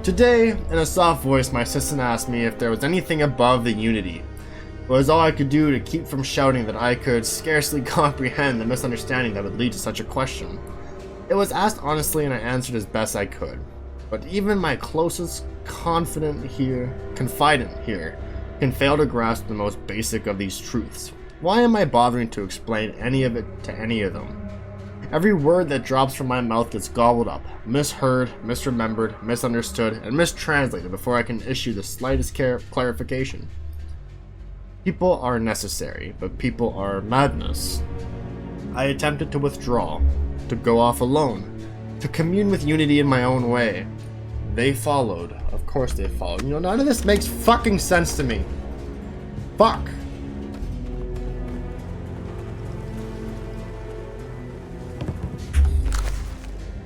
Today, in a soft voice, my assistant asked me if there was anything above the unity. It was all I could do to keep from shouting that I could scarcely comprehend the misunderstanding that would lead to such a question. It was asked honestly and I answered as best I could. But even my closest confidant here can fail to grasp the most basic of these truths. Why am I bothering to explain any of it to any of them? Every word that drops from my mouth gets gobbled up, misheard, misremembered, misunderstood, and mistranslated before I can issue the slightest clarification. People are necessary, but people are madness. I attempted to withdraw, to go off alone, to commune with unity in my own way. They followed. Of course they followed. You know, none of this makes fucking sense to me. Fuck.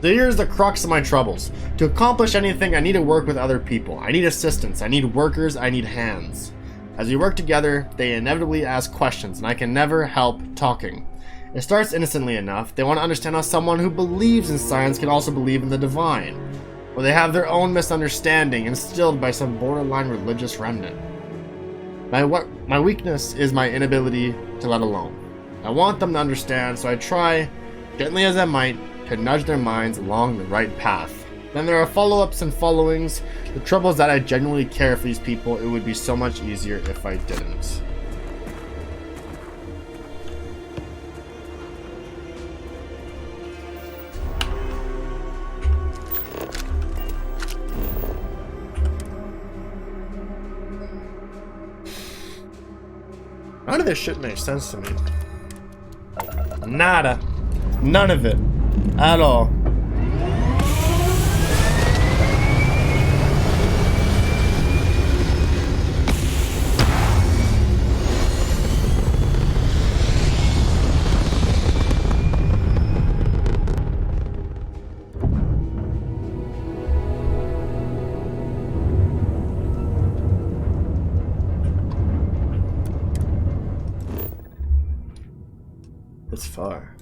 So here's the crux of my troubles. To accomplish anything, I need to work with other people. I need assistance. I need workers. I need hands. As we work together, they inevitably ask questions, and I can never help talking. It starts innocently enough. They want to understand how someone who believes in science can also believe in the divine. Or they have their own misunderstanding instilled by some borderline religious remnant. My weakness is my inability to let alone. I want them to understand, so I try, gently as I might, to nudge their minds along the right path. Then there are follow-ups and followings. The trouble is that I genuinely care for these people. It would be so much easier if I didn't. None of this shit makes sense to me. Nada. None of it. At all. It's far.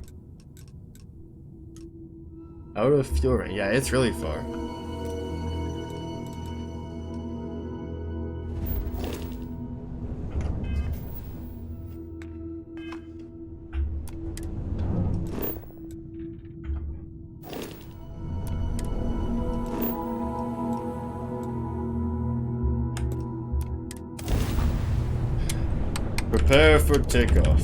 Out of Fury. Yeah, it's really far. Prepare for takeoff.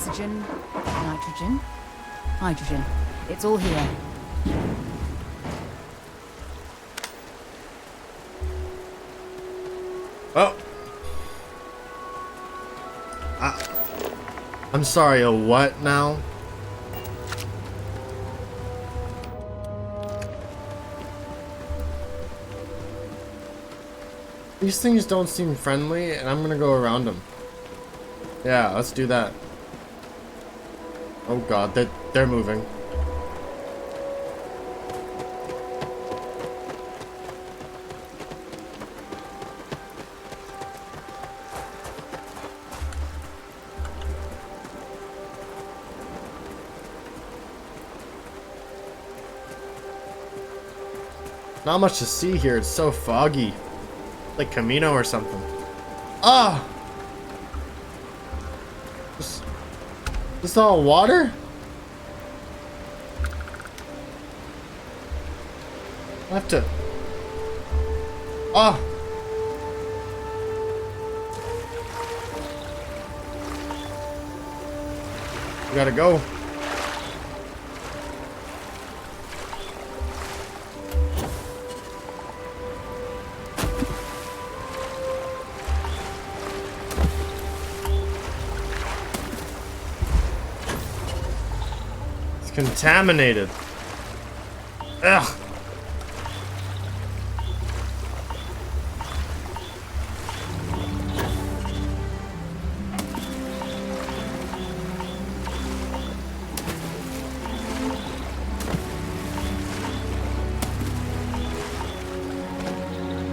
Oxygen, nitrogen, hydrogen. It's all here. Oh. I'm sorry, a what now? These things don't seem friendly, and I'm gonna go around them. Yeah, let's do that. Oh god, they're moving. Not much to see here, it's so foggy. Like Camino or something. Ah! This all water? I have to... Ah! We gotta go. Contaminated. Ugh.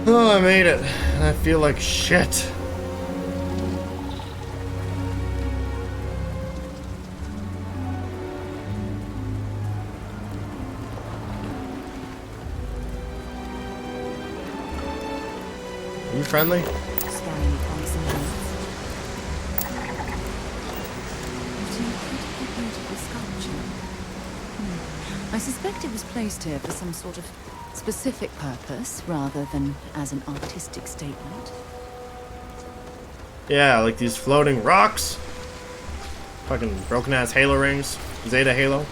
Oh, I made it. I feel like shit. Are you friendly? I suspect it was placed here for some sort of specific purpose rather than as an artistic statement. Yeah, like these floating rocks. Fucking broken ass Halo rings. Zeta Halo.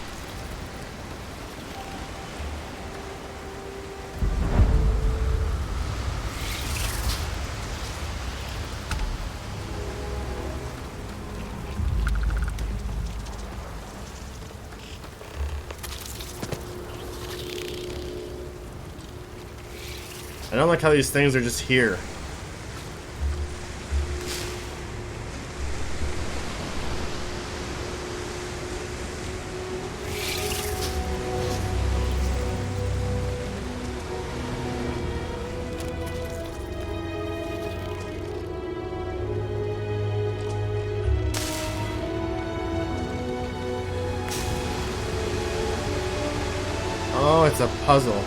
I don't like how these things are just here. Oh, it's a puzzle.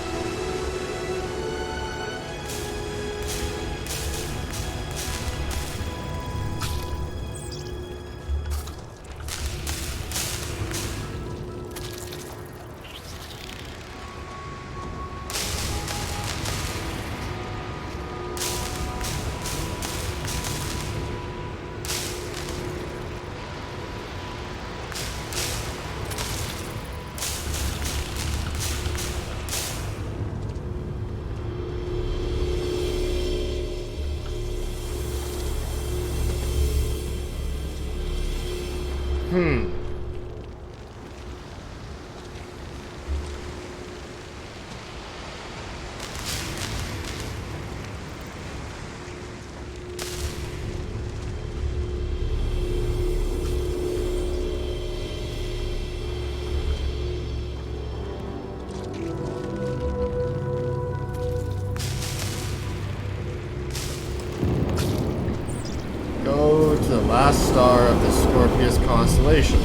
Go to the last star of the Scorpius constellation.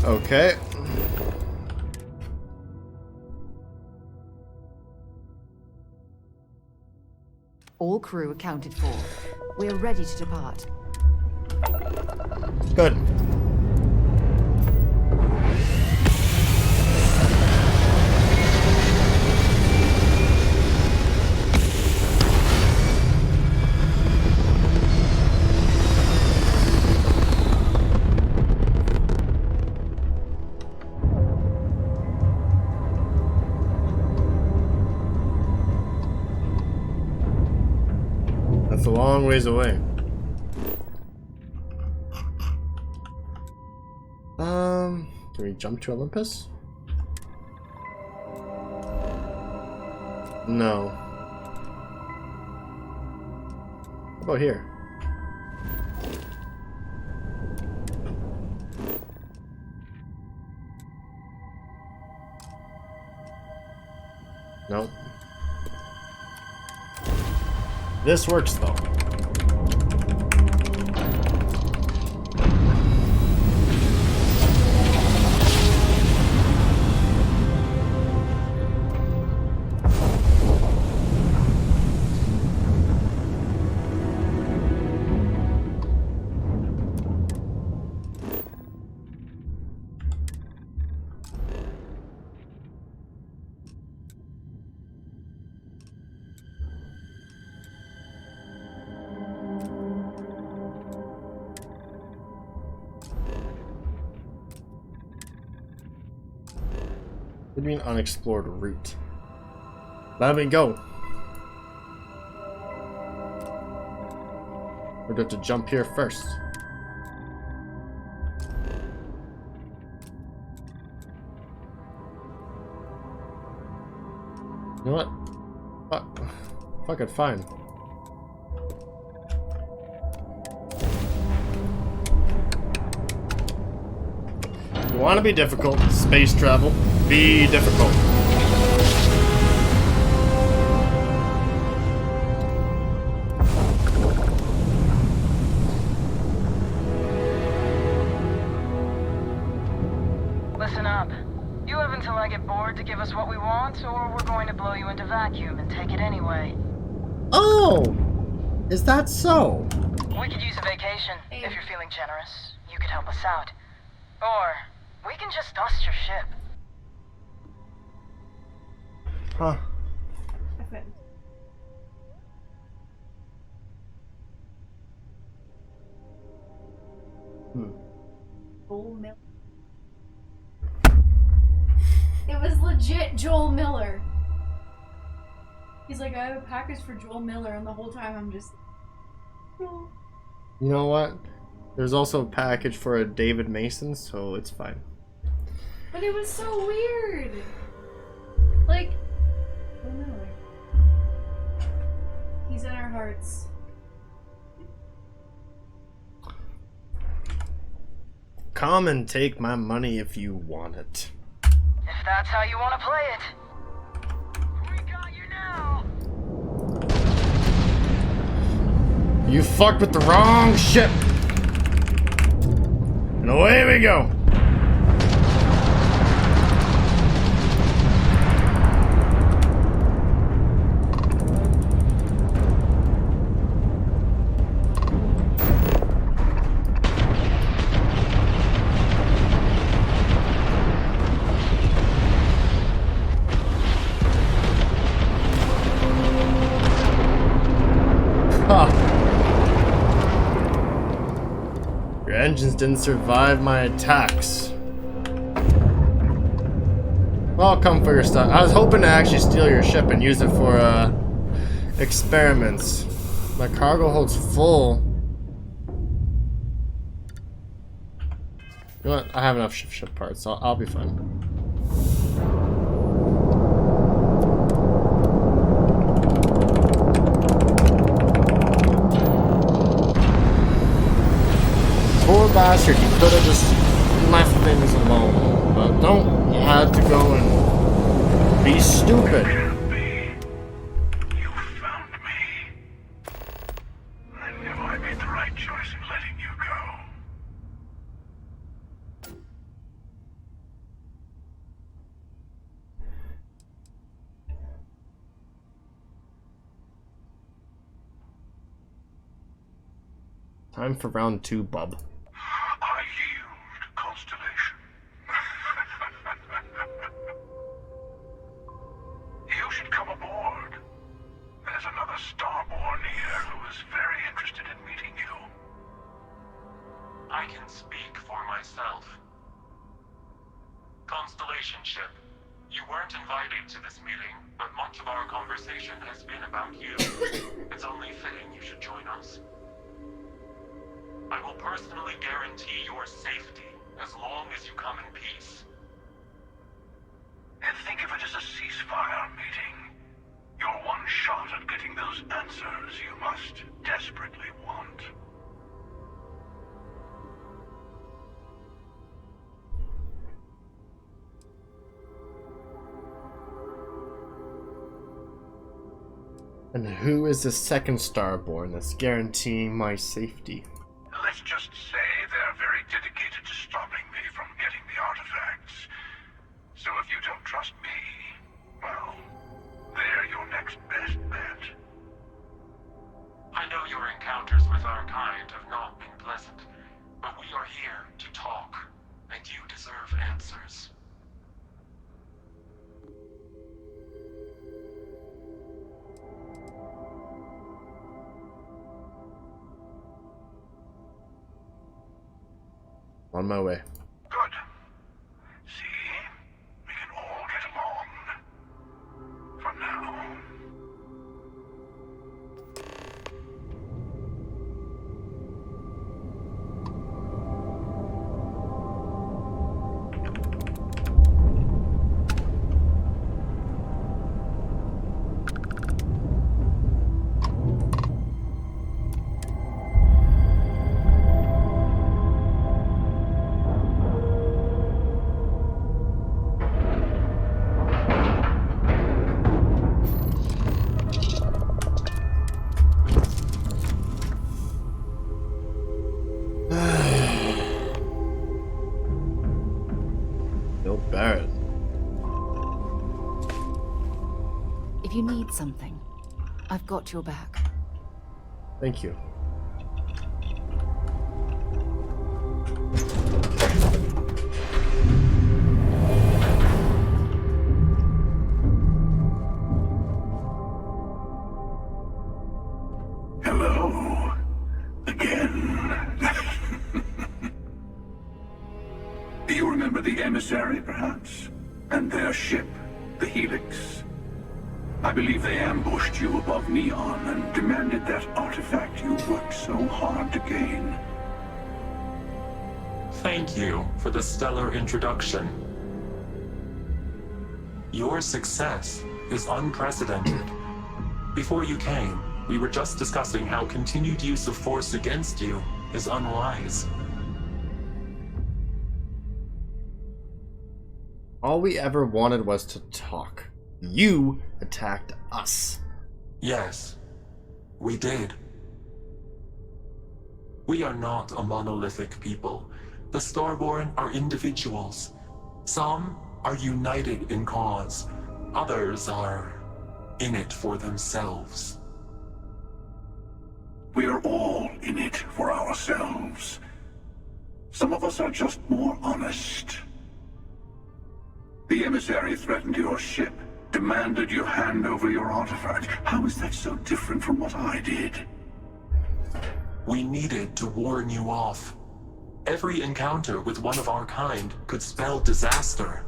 Okay. All crew accounted for. We're ready to depart. Good. That's a long ways away. Can we jump to Olympus? No. How about here? Nope. This works though. What do you mean unexplored route? Let me go. We're going to jump here first. You know what? Fuck it, fine. You want to be difficult, space travel, be difficult. Listen up. You have until I get bored to give us what we want, or we're going to blow you into vacuum and take it anyway. Oh! Is that so? We could use a vacation, if you're feeling generous. You could help us out. Or, we can just dust your ship. Huh. Joel Miller. It was legit Joel Miller. He's like, I have a package for Joel Miller, and the whole time I'm just... Oh. You know what? There's also a package for a David Mason, so it's fine. But it was so weird. Like, Joel Miller. He's in our hearts. Come and take my money if you want it. If that's how you want to play it. We got you now. You fucked with the wrong ship. And away we go. Your engines didn't survive my attacks. Well, come for your stuff. I was hoping to actually steal your ship and use it for Experiments. My cargo holds full. You know what? I have enough ship parts. I'll be fine. Poor bastard. He could have just left things alone. But don't. You had to go and be stupid. Time for round 2, bub. I yield, Constellation. You should come aboard. There's another Starborn here who is very interested in meeting you. I can speak for myself. Constellation ship, you weren't invited to this meeting, but much of our conversation has been about you. It's only fitting you should join us. I will personally guarantee your safety as long as you come in peace. And think of it as a ceasefire meeting. You're one shot at getting those answers you must desperately want. And who is the second Starborn that's guaranteeing my safety? Let's just say they're very dedicated to stopping me from getting the artifacts. So if you don't trust me, well, they're your next best bet. I know your encounters with our kind have not been pleasant, but we are here to talk, and you deserve answers. On my way. Good. See? We can all get along. For now. If you need something, I've got your back. Thank you. Hello. Again. Do you remember the emissary, perhaps? And their ship, the Helix? I believe they ambushed you above Neon and demanded that artifact you worked so hard to gain. Thank you for the stellar introduction. Your success is unprecedented. Before you came, we were just discussing how continued use of force against you is unwise. All we ever wanted was to talk. You attacked us. Yes, we did. We are not a monolithic people. The Starborn are individuals. Some are united in cause. Others are in it for themselves. We are all in it for ourselves. Some of us are just more honest. The emissary threatened your ship, demanded you hand over your artifact. How is that so different from what I did? We needed to warn you off. Every encounter with one of our kind could spell disaster.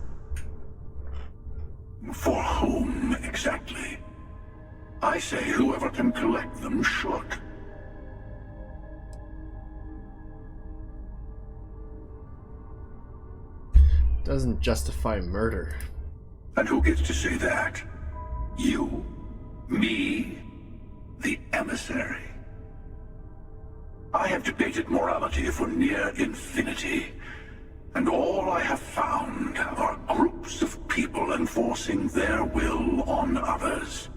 For whom, exactly? I say whoever can collect them should. Doesn't justify murder. And who gets to say that? You? Me? The emissary? I have debated morality for near infinity, and all I have found are groups of people enforcing their will on others.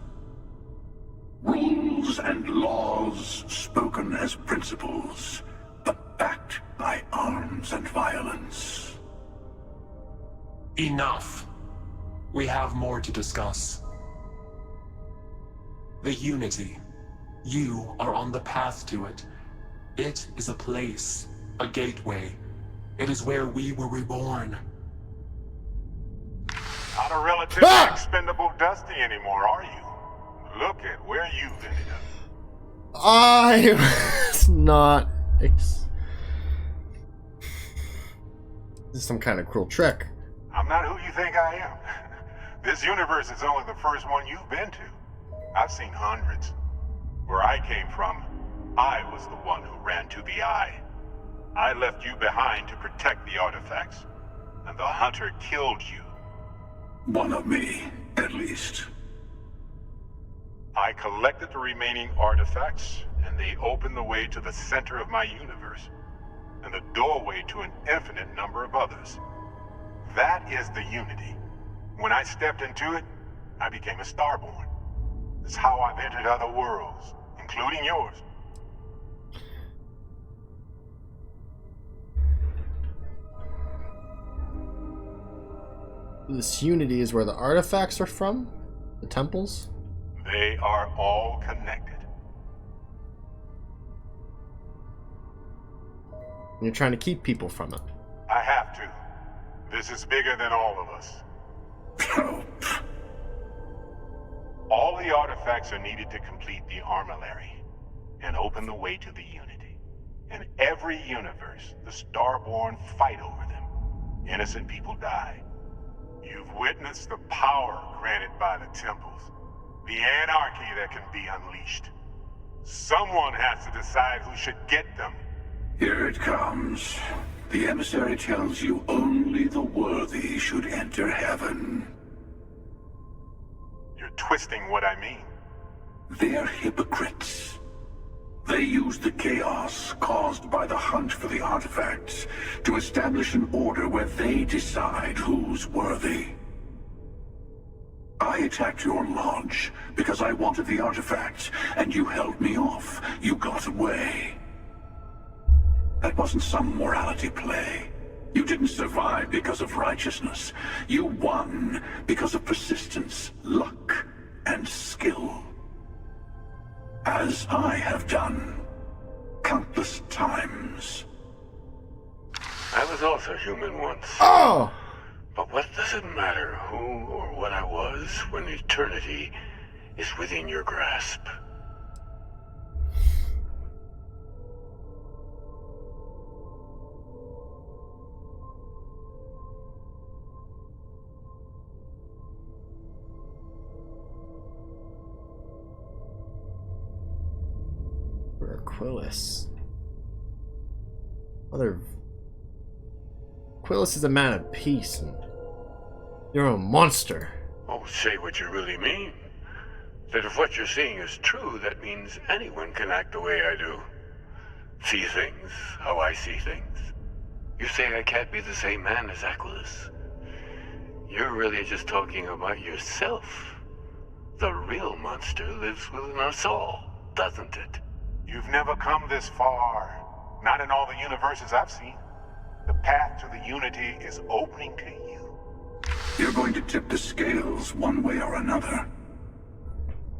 Rules and laws spoken as principles, but backed by arms and violence. Enough. We have more to discuss. The Unity. You are on the path to it. It is a place, a gateway. It is where we were reborn. Not a relatively expendable Dusty anymore, are you? Look at where you've ended up. I was not. This is some kind of cruel trick. I'm not who you think I am. This universe is only the first one you've been to. I've seen hundreds. Where I came from, I was the one who ran to the Eye. I left you behind to protect the artifacts, and the Hunter killed you. One of me, at least. I collected the remaining artifacts, and they opened the way to the center of my universe, and the doorway to an infinite number of others. That is the Unity. When I stepped into it, I became a Starborn. It's how I've entered other worlds, including yours. This Unity is where the artifacts are from? The temples? They are all connected. And you're trying to keep people from it. I have to. This is bigger than all of us. All the artifacts are needed to complete the armillary and open the way to the Unity. In every universe, the Starborn fight over them. Innocent people die. You've witnessed the power granted by the temples, the anarchy that can be unleashed. Someone has to decide who should get them. Here it comes. The emissary tells you only the worthy should enter heaven. You're twisting what I mean. They're hypocrites. They use the chaos caused by the hunt for the artifacts to establish an order where they decide who's worthy. I attacked your lodge because I wanted the artifacts, and you held me off. You got away. That wasn't some morality play. You didn't survive because of righteousness. You won because of persistence, luck, and skill. As I have done countless times. I was also human once. Oh! But what does it matter who or what I was when eternity is within your grasp? Quillis. Quillis is a man of peace, and you're a monster. Oh, say what you really mean. That if what you're seeing is true, that means anyone can act the way I do. See things how I see things. You say I can't be the same man as Aquilus. You're really just talking about yourself. The real monster lives within us all, doesn't it? You've never come this far. Not in all the universes I've seen. The path to the Unity is opening to you. You're going to tip the scales one way or another.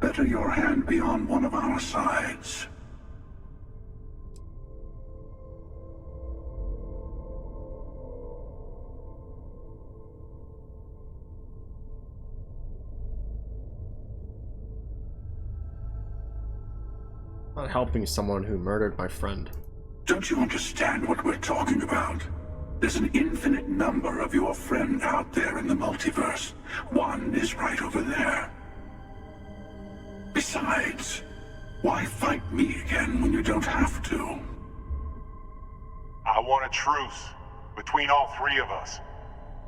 Better your hand be on one of our sides. Not helping someone who murdered my friend. Don't you understand what we're talking about? There's an infinite number of your friend out there in the multiverse. One is right over there. Besides, why fight me again when you don't have to? I want a truce between all three of us.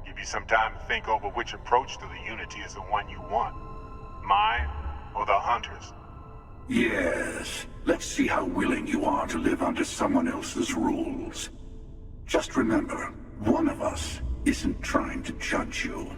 Give you some time to think over which approach to the Unity is the one you want. Mine or the Hunters? Yes. Let's see how willing you are to live under someone else's rules. Just remember, one of us isn't trying to judge you.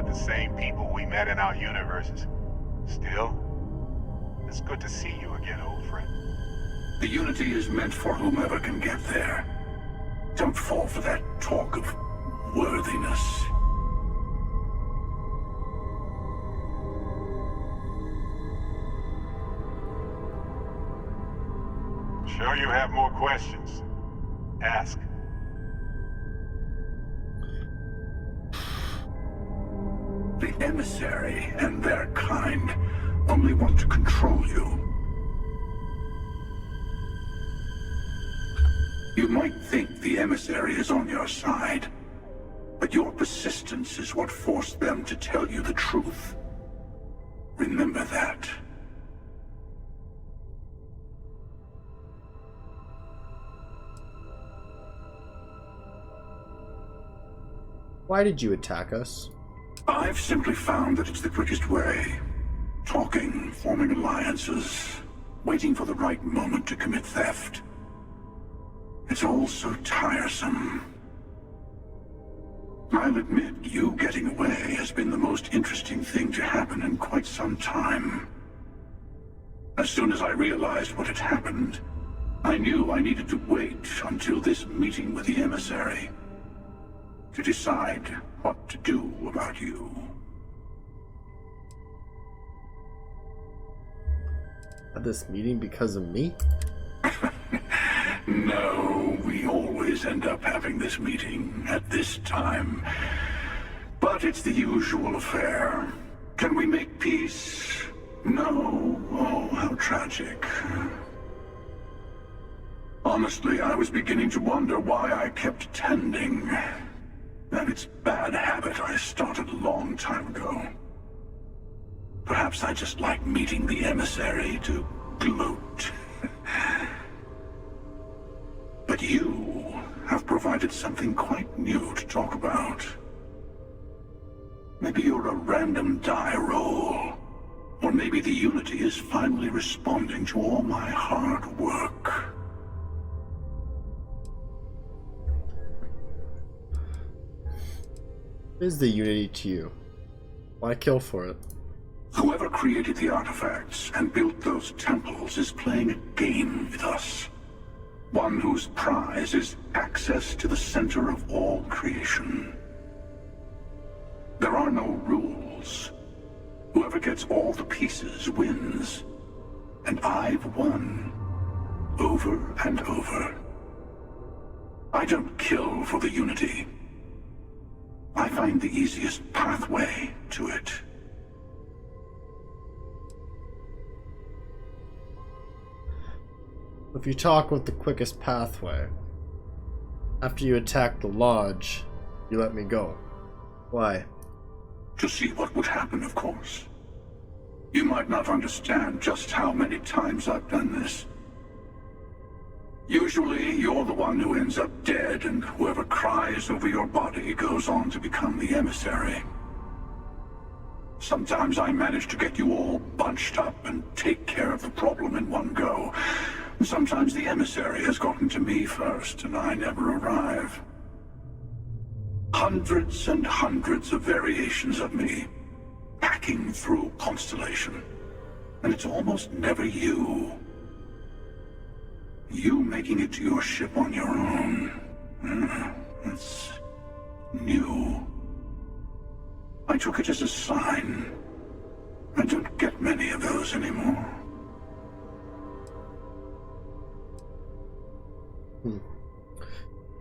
The same people we met in our universes. Still, it's good to see you again, old friend. The Unity is meant for whomever can get there. Don't fall for that talk of worthiness. Sure you have more questions? Ask. The emissary and their kind only want to control you. You might think the emissary is on your side, but your persistence is what forced them to tell you the truth. Remember that. Why did you attack us? I've simply found that it's the quickest way. Talking, forming alliances, waiting for the right moment to commit theft. It's all so tiresome. I'll admit, you getting away has been the most interesting thing to happen in quite some time. As soon as I realized what had happened, I knew I needed to wait until this meeting with the emissary to decide what to do about you. Had this meeting because of me? No, we always end up having this meeting at this time. But it's the usual affair. Can we make peace? No. Oh, how tragic. Honestly, I was beginning to wonder why I kept attending. And it's a bad habit I started a long time ago. Perhaps I just like meeting the emissary to gloat. But you have provided something quite new to talk about. Maybe you're a random die roll. Or maybe the Unity is finally responding to all my hard work. What is the Unity to you? Why kill for it? Whoever created the artifacts and built those temples is playing a game with us. One whose prize is access to the center of all creation. There are no rules. Whoever gets all the pieces wins. And I've won. Over and over. I don't kill for the Unity. I find the easiest pathway to it. If you talk with the quickest pathway, after you attack the lodge, you let me go. Why? To see what would happen, of course. You might not understand just how many times I've done this. Usually, you're the one who ends up dead, and whoever cries over your body goes on to become the emissary. Sometimes I manage to get you all bunched up and take care of the problem in one go. Sometimes the emissary has gotten to me first, and I never arrive. Hundreds and hundreds of variations of me, packing through Constellation. And it's almost never you. You making it to your ship on your own. It's new. I took it as a sign. I don't get many of those anymore.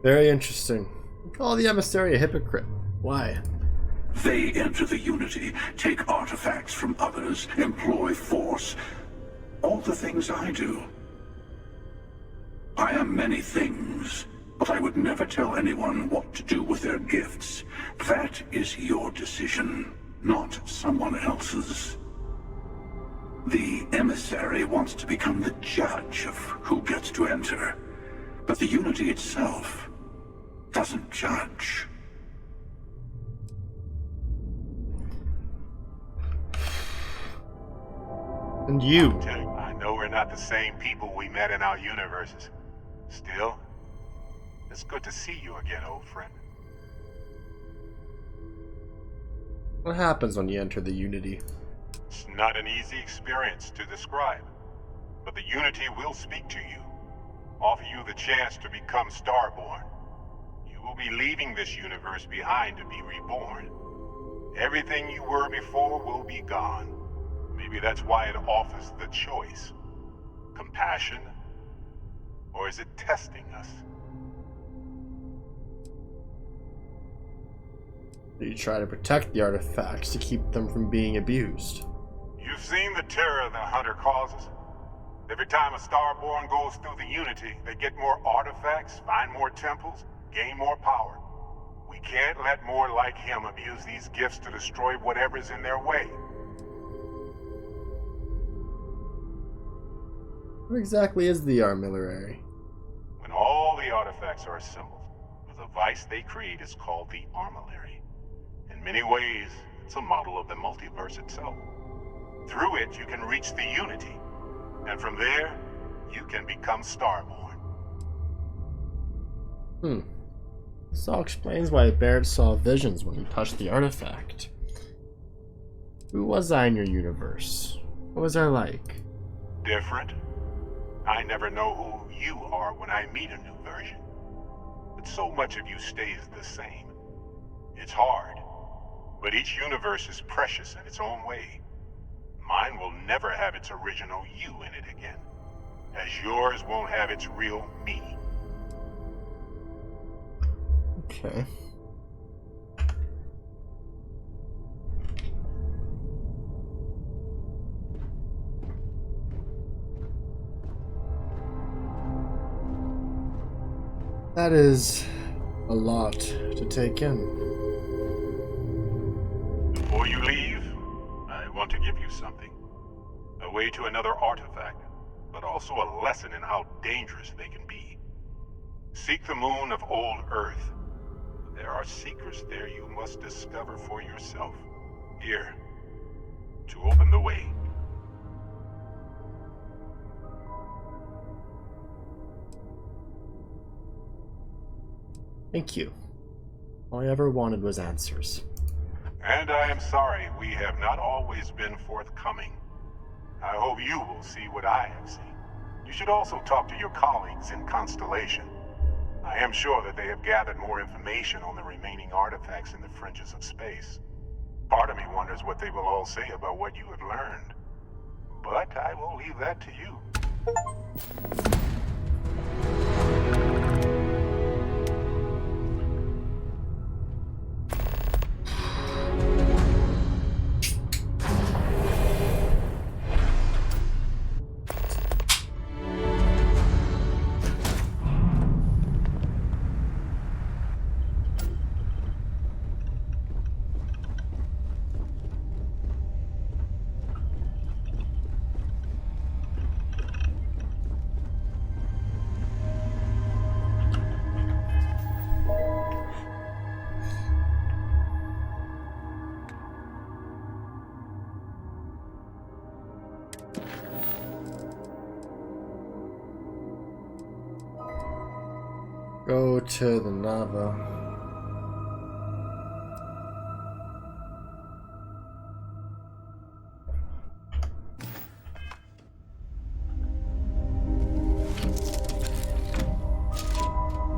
Very interesting. Call the emissary a hypocrite. Why? They enter the Unity, take artifacts from others, employ force. All the things I do. I am many things, but I would never tell anyone what to do with their gifts. That is your decision, not someone else's. The emissary wants to become the judge of who gets to enter, but the Unity itself doesn't judge. And you? I know we're not the same people we met in our universes. Still, it's good to see you again, old friend. What happens when you enter the Unity? It's not an easy experience to describe, but the Unity will speak to you, offer you the chance to become Starborn. You will be leaving this universe behind to be reborn. Everything you were before will be gone. Maybe that's why it offers the choice. Compassion? Or is it testing us? You try to protect the artifacts to keep them from being abused. You've seen the terror the Hunter causes. Every time a Starborn goes through the Unity, they get more artifacts, find more temples, gain more power. We can't let more like him abuse these gifts to destroy whatever's in their way. What exactly is the armillary? When all the artifacts are assembled, the device they create is called the armillary. In many ways, it's a model of the multiverse itself. Through it, you can reach the Unity, and from there, you can become Starborn. This all explains why Baird saw visions when he touched the artifact. Who was I in your universe? What was I like? Different? I never know who you are when I meet a new version. But so much of you stays the same. It's hard, but each universe is precious in its own way. Mine will never have its original you in it again, as yours won't have its real me. Okay. That is a lot to take in. Before you leave, I want to give you something. A way to another artifact, but also a lesson in how dangerous they can be. Seek the moon of old Earth. There are secrets there you must discover for yourself. Here, to open the way. Thank you. All I ever wanted was answers. And I am sorry we have not always been forthcoming. I hope you will see what I have seen. You should also talk to your colleagues in Constellation. I am sure that they have gathered more information on the remaining artifacts in the fringes of space. Part of me wonders what they will all say about what you have learned. But I will leave that to you. Go to the Nava.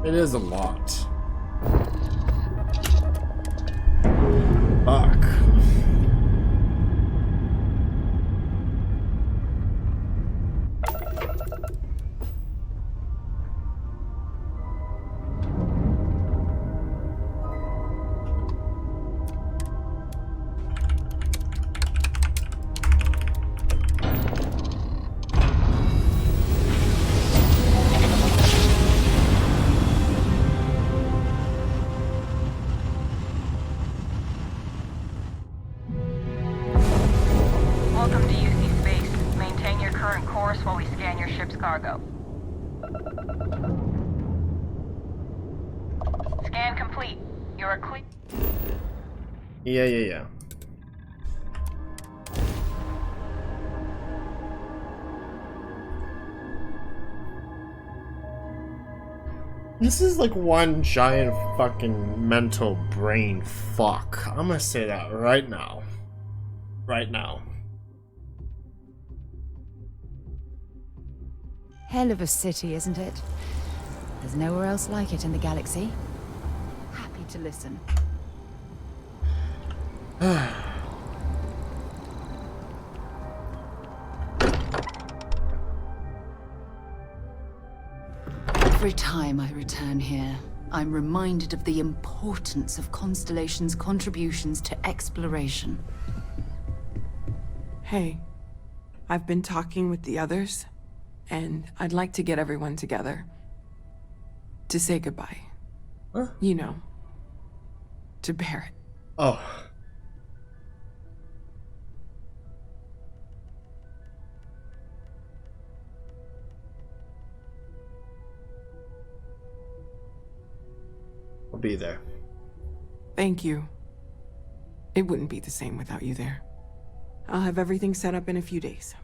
It is a lot. Fuck. ship's cargo. Scan complete. You're clear. Yeah. This is like one giant fucking mental brain fuck. I'm gonna say that right now. Right now. Hell of a city, isn't it? There's nowhere else like it in the galaxy. Happy to listen. Every time I return here, I'm reminded of the importance of Constellation's contributions to exploration. Hey, I've been talking with the others, and I'd like to get everyone together. To say goodbye. Huh? You know. To Barrett. Oh. I'll be there. Thank you. It wouldn't be the same without you there. I'll have everything set up in a few days.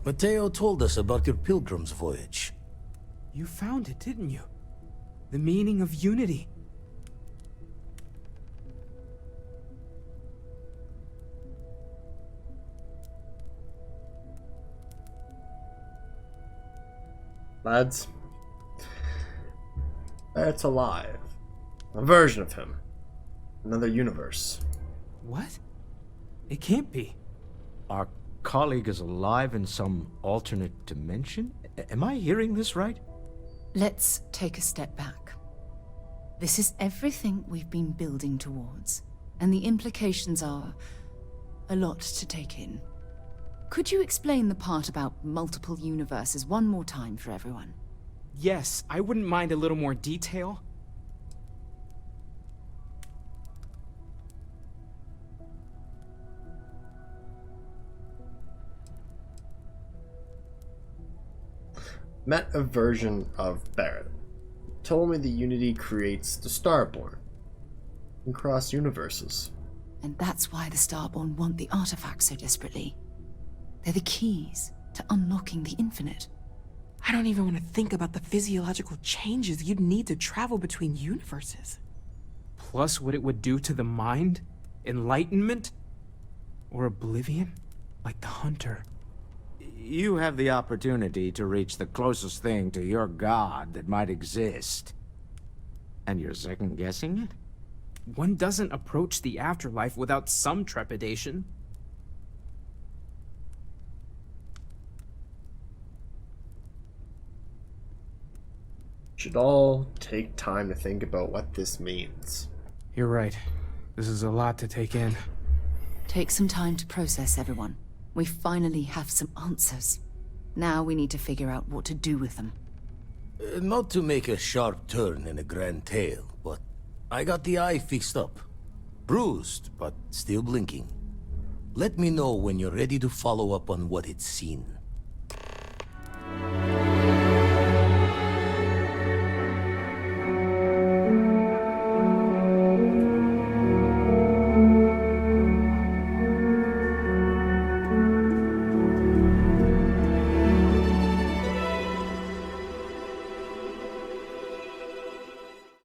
Mateo told us about your pilgrim's voyage. You found it, didn't you? The meaning of unity. Lads, Barrett's alive. A version of him. Another universe. What? It can't be. Our colleague is alive in some alternate dimension? Am I hearing this right? Let's take a step back. This is everything we've been building towards, and the implications are a lot to take in. Could you explain the part about multiple universes one more time for everyone? Yes, I wouldn't mind a little more detail. Met a version of Barrett. Told me the Unity creates the Starborn. And cross universes. And that's why the Starborn want the artifacts so desperately. They're the keys to unlocking the infinite. I don't even want to think about the physiological changes you'd need to travel between universes. Plus what it would do to the mind? Enlightenment? Or oblivion? Like the Hunter. You have the opportunity to reach the closest thing to your god that might exist. And you're second-guessing it? One doesn't approach the afterlife without some trepidation. Should all take time to think about what this means. You're right. This is a lot to take in. Take some time to process, everyone. We finally have some answers. Now we need to figure out what to do with them. Not to make a sharp turn in a grand tale, but I got the eye fixed up. Bruised, but still blinking. Let me know when you're ready to follow up on what it's seen.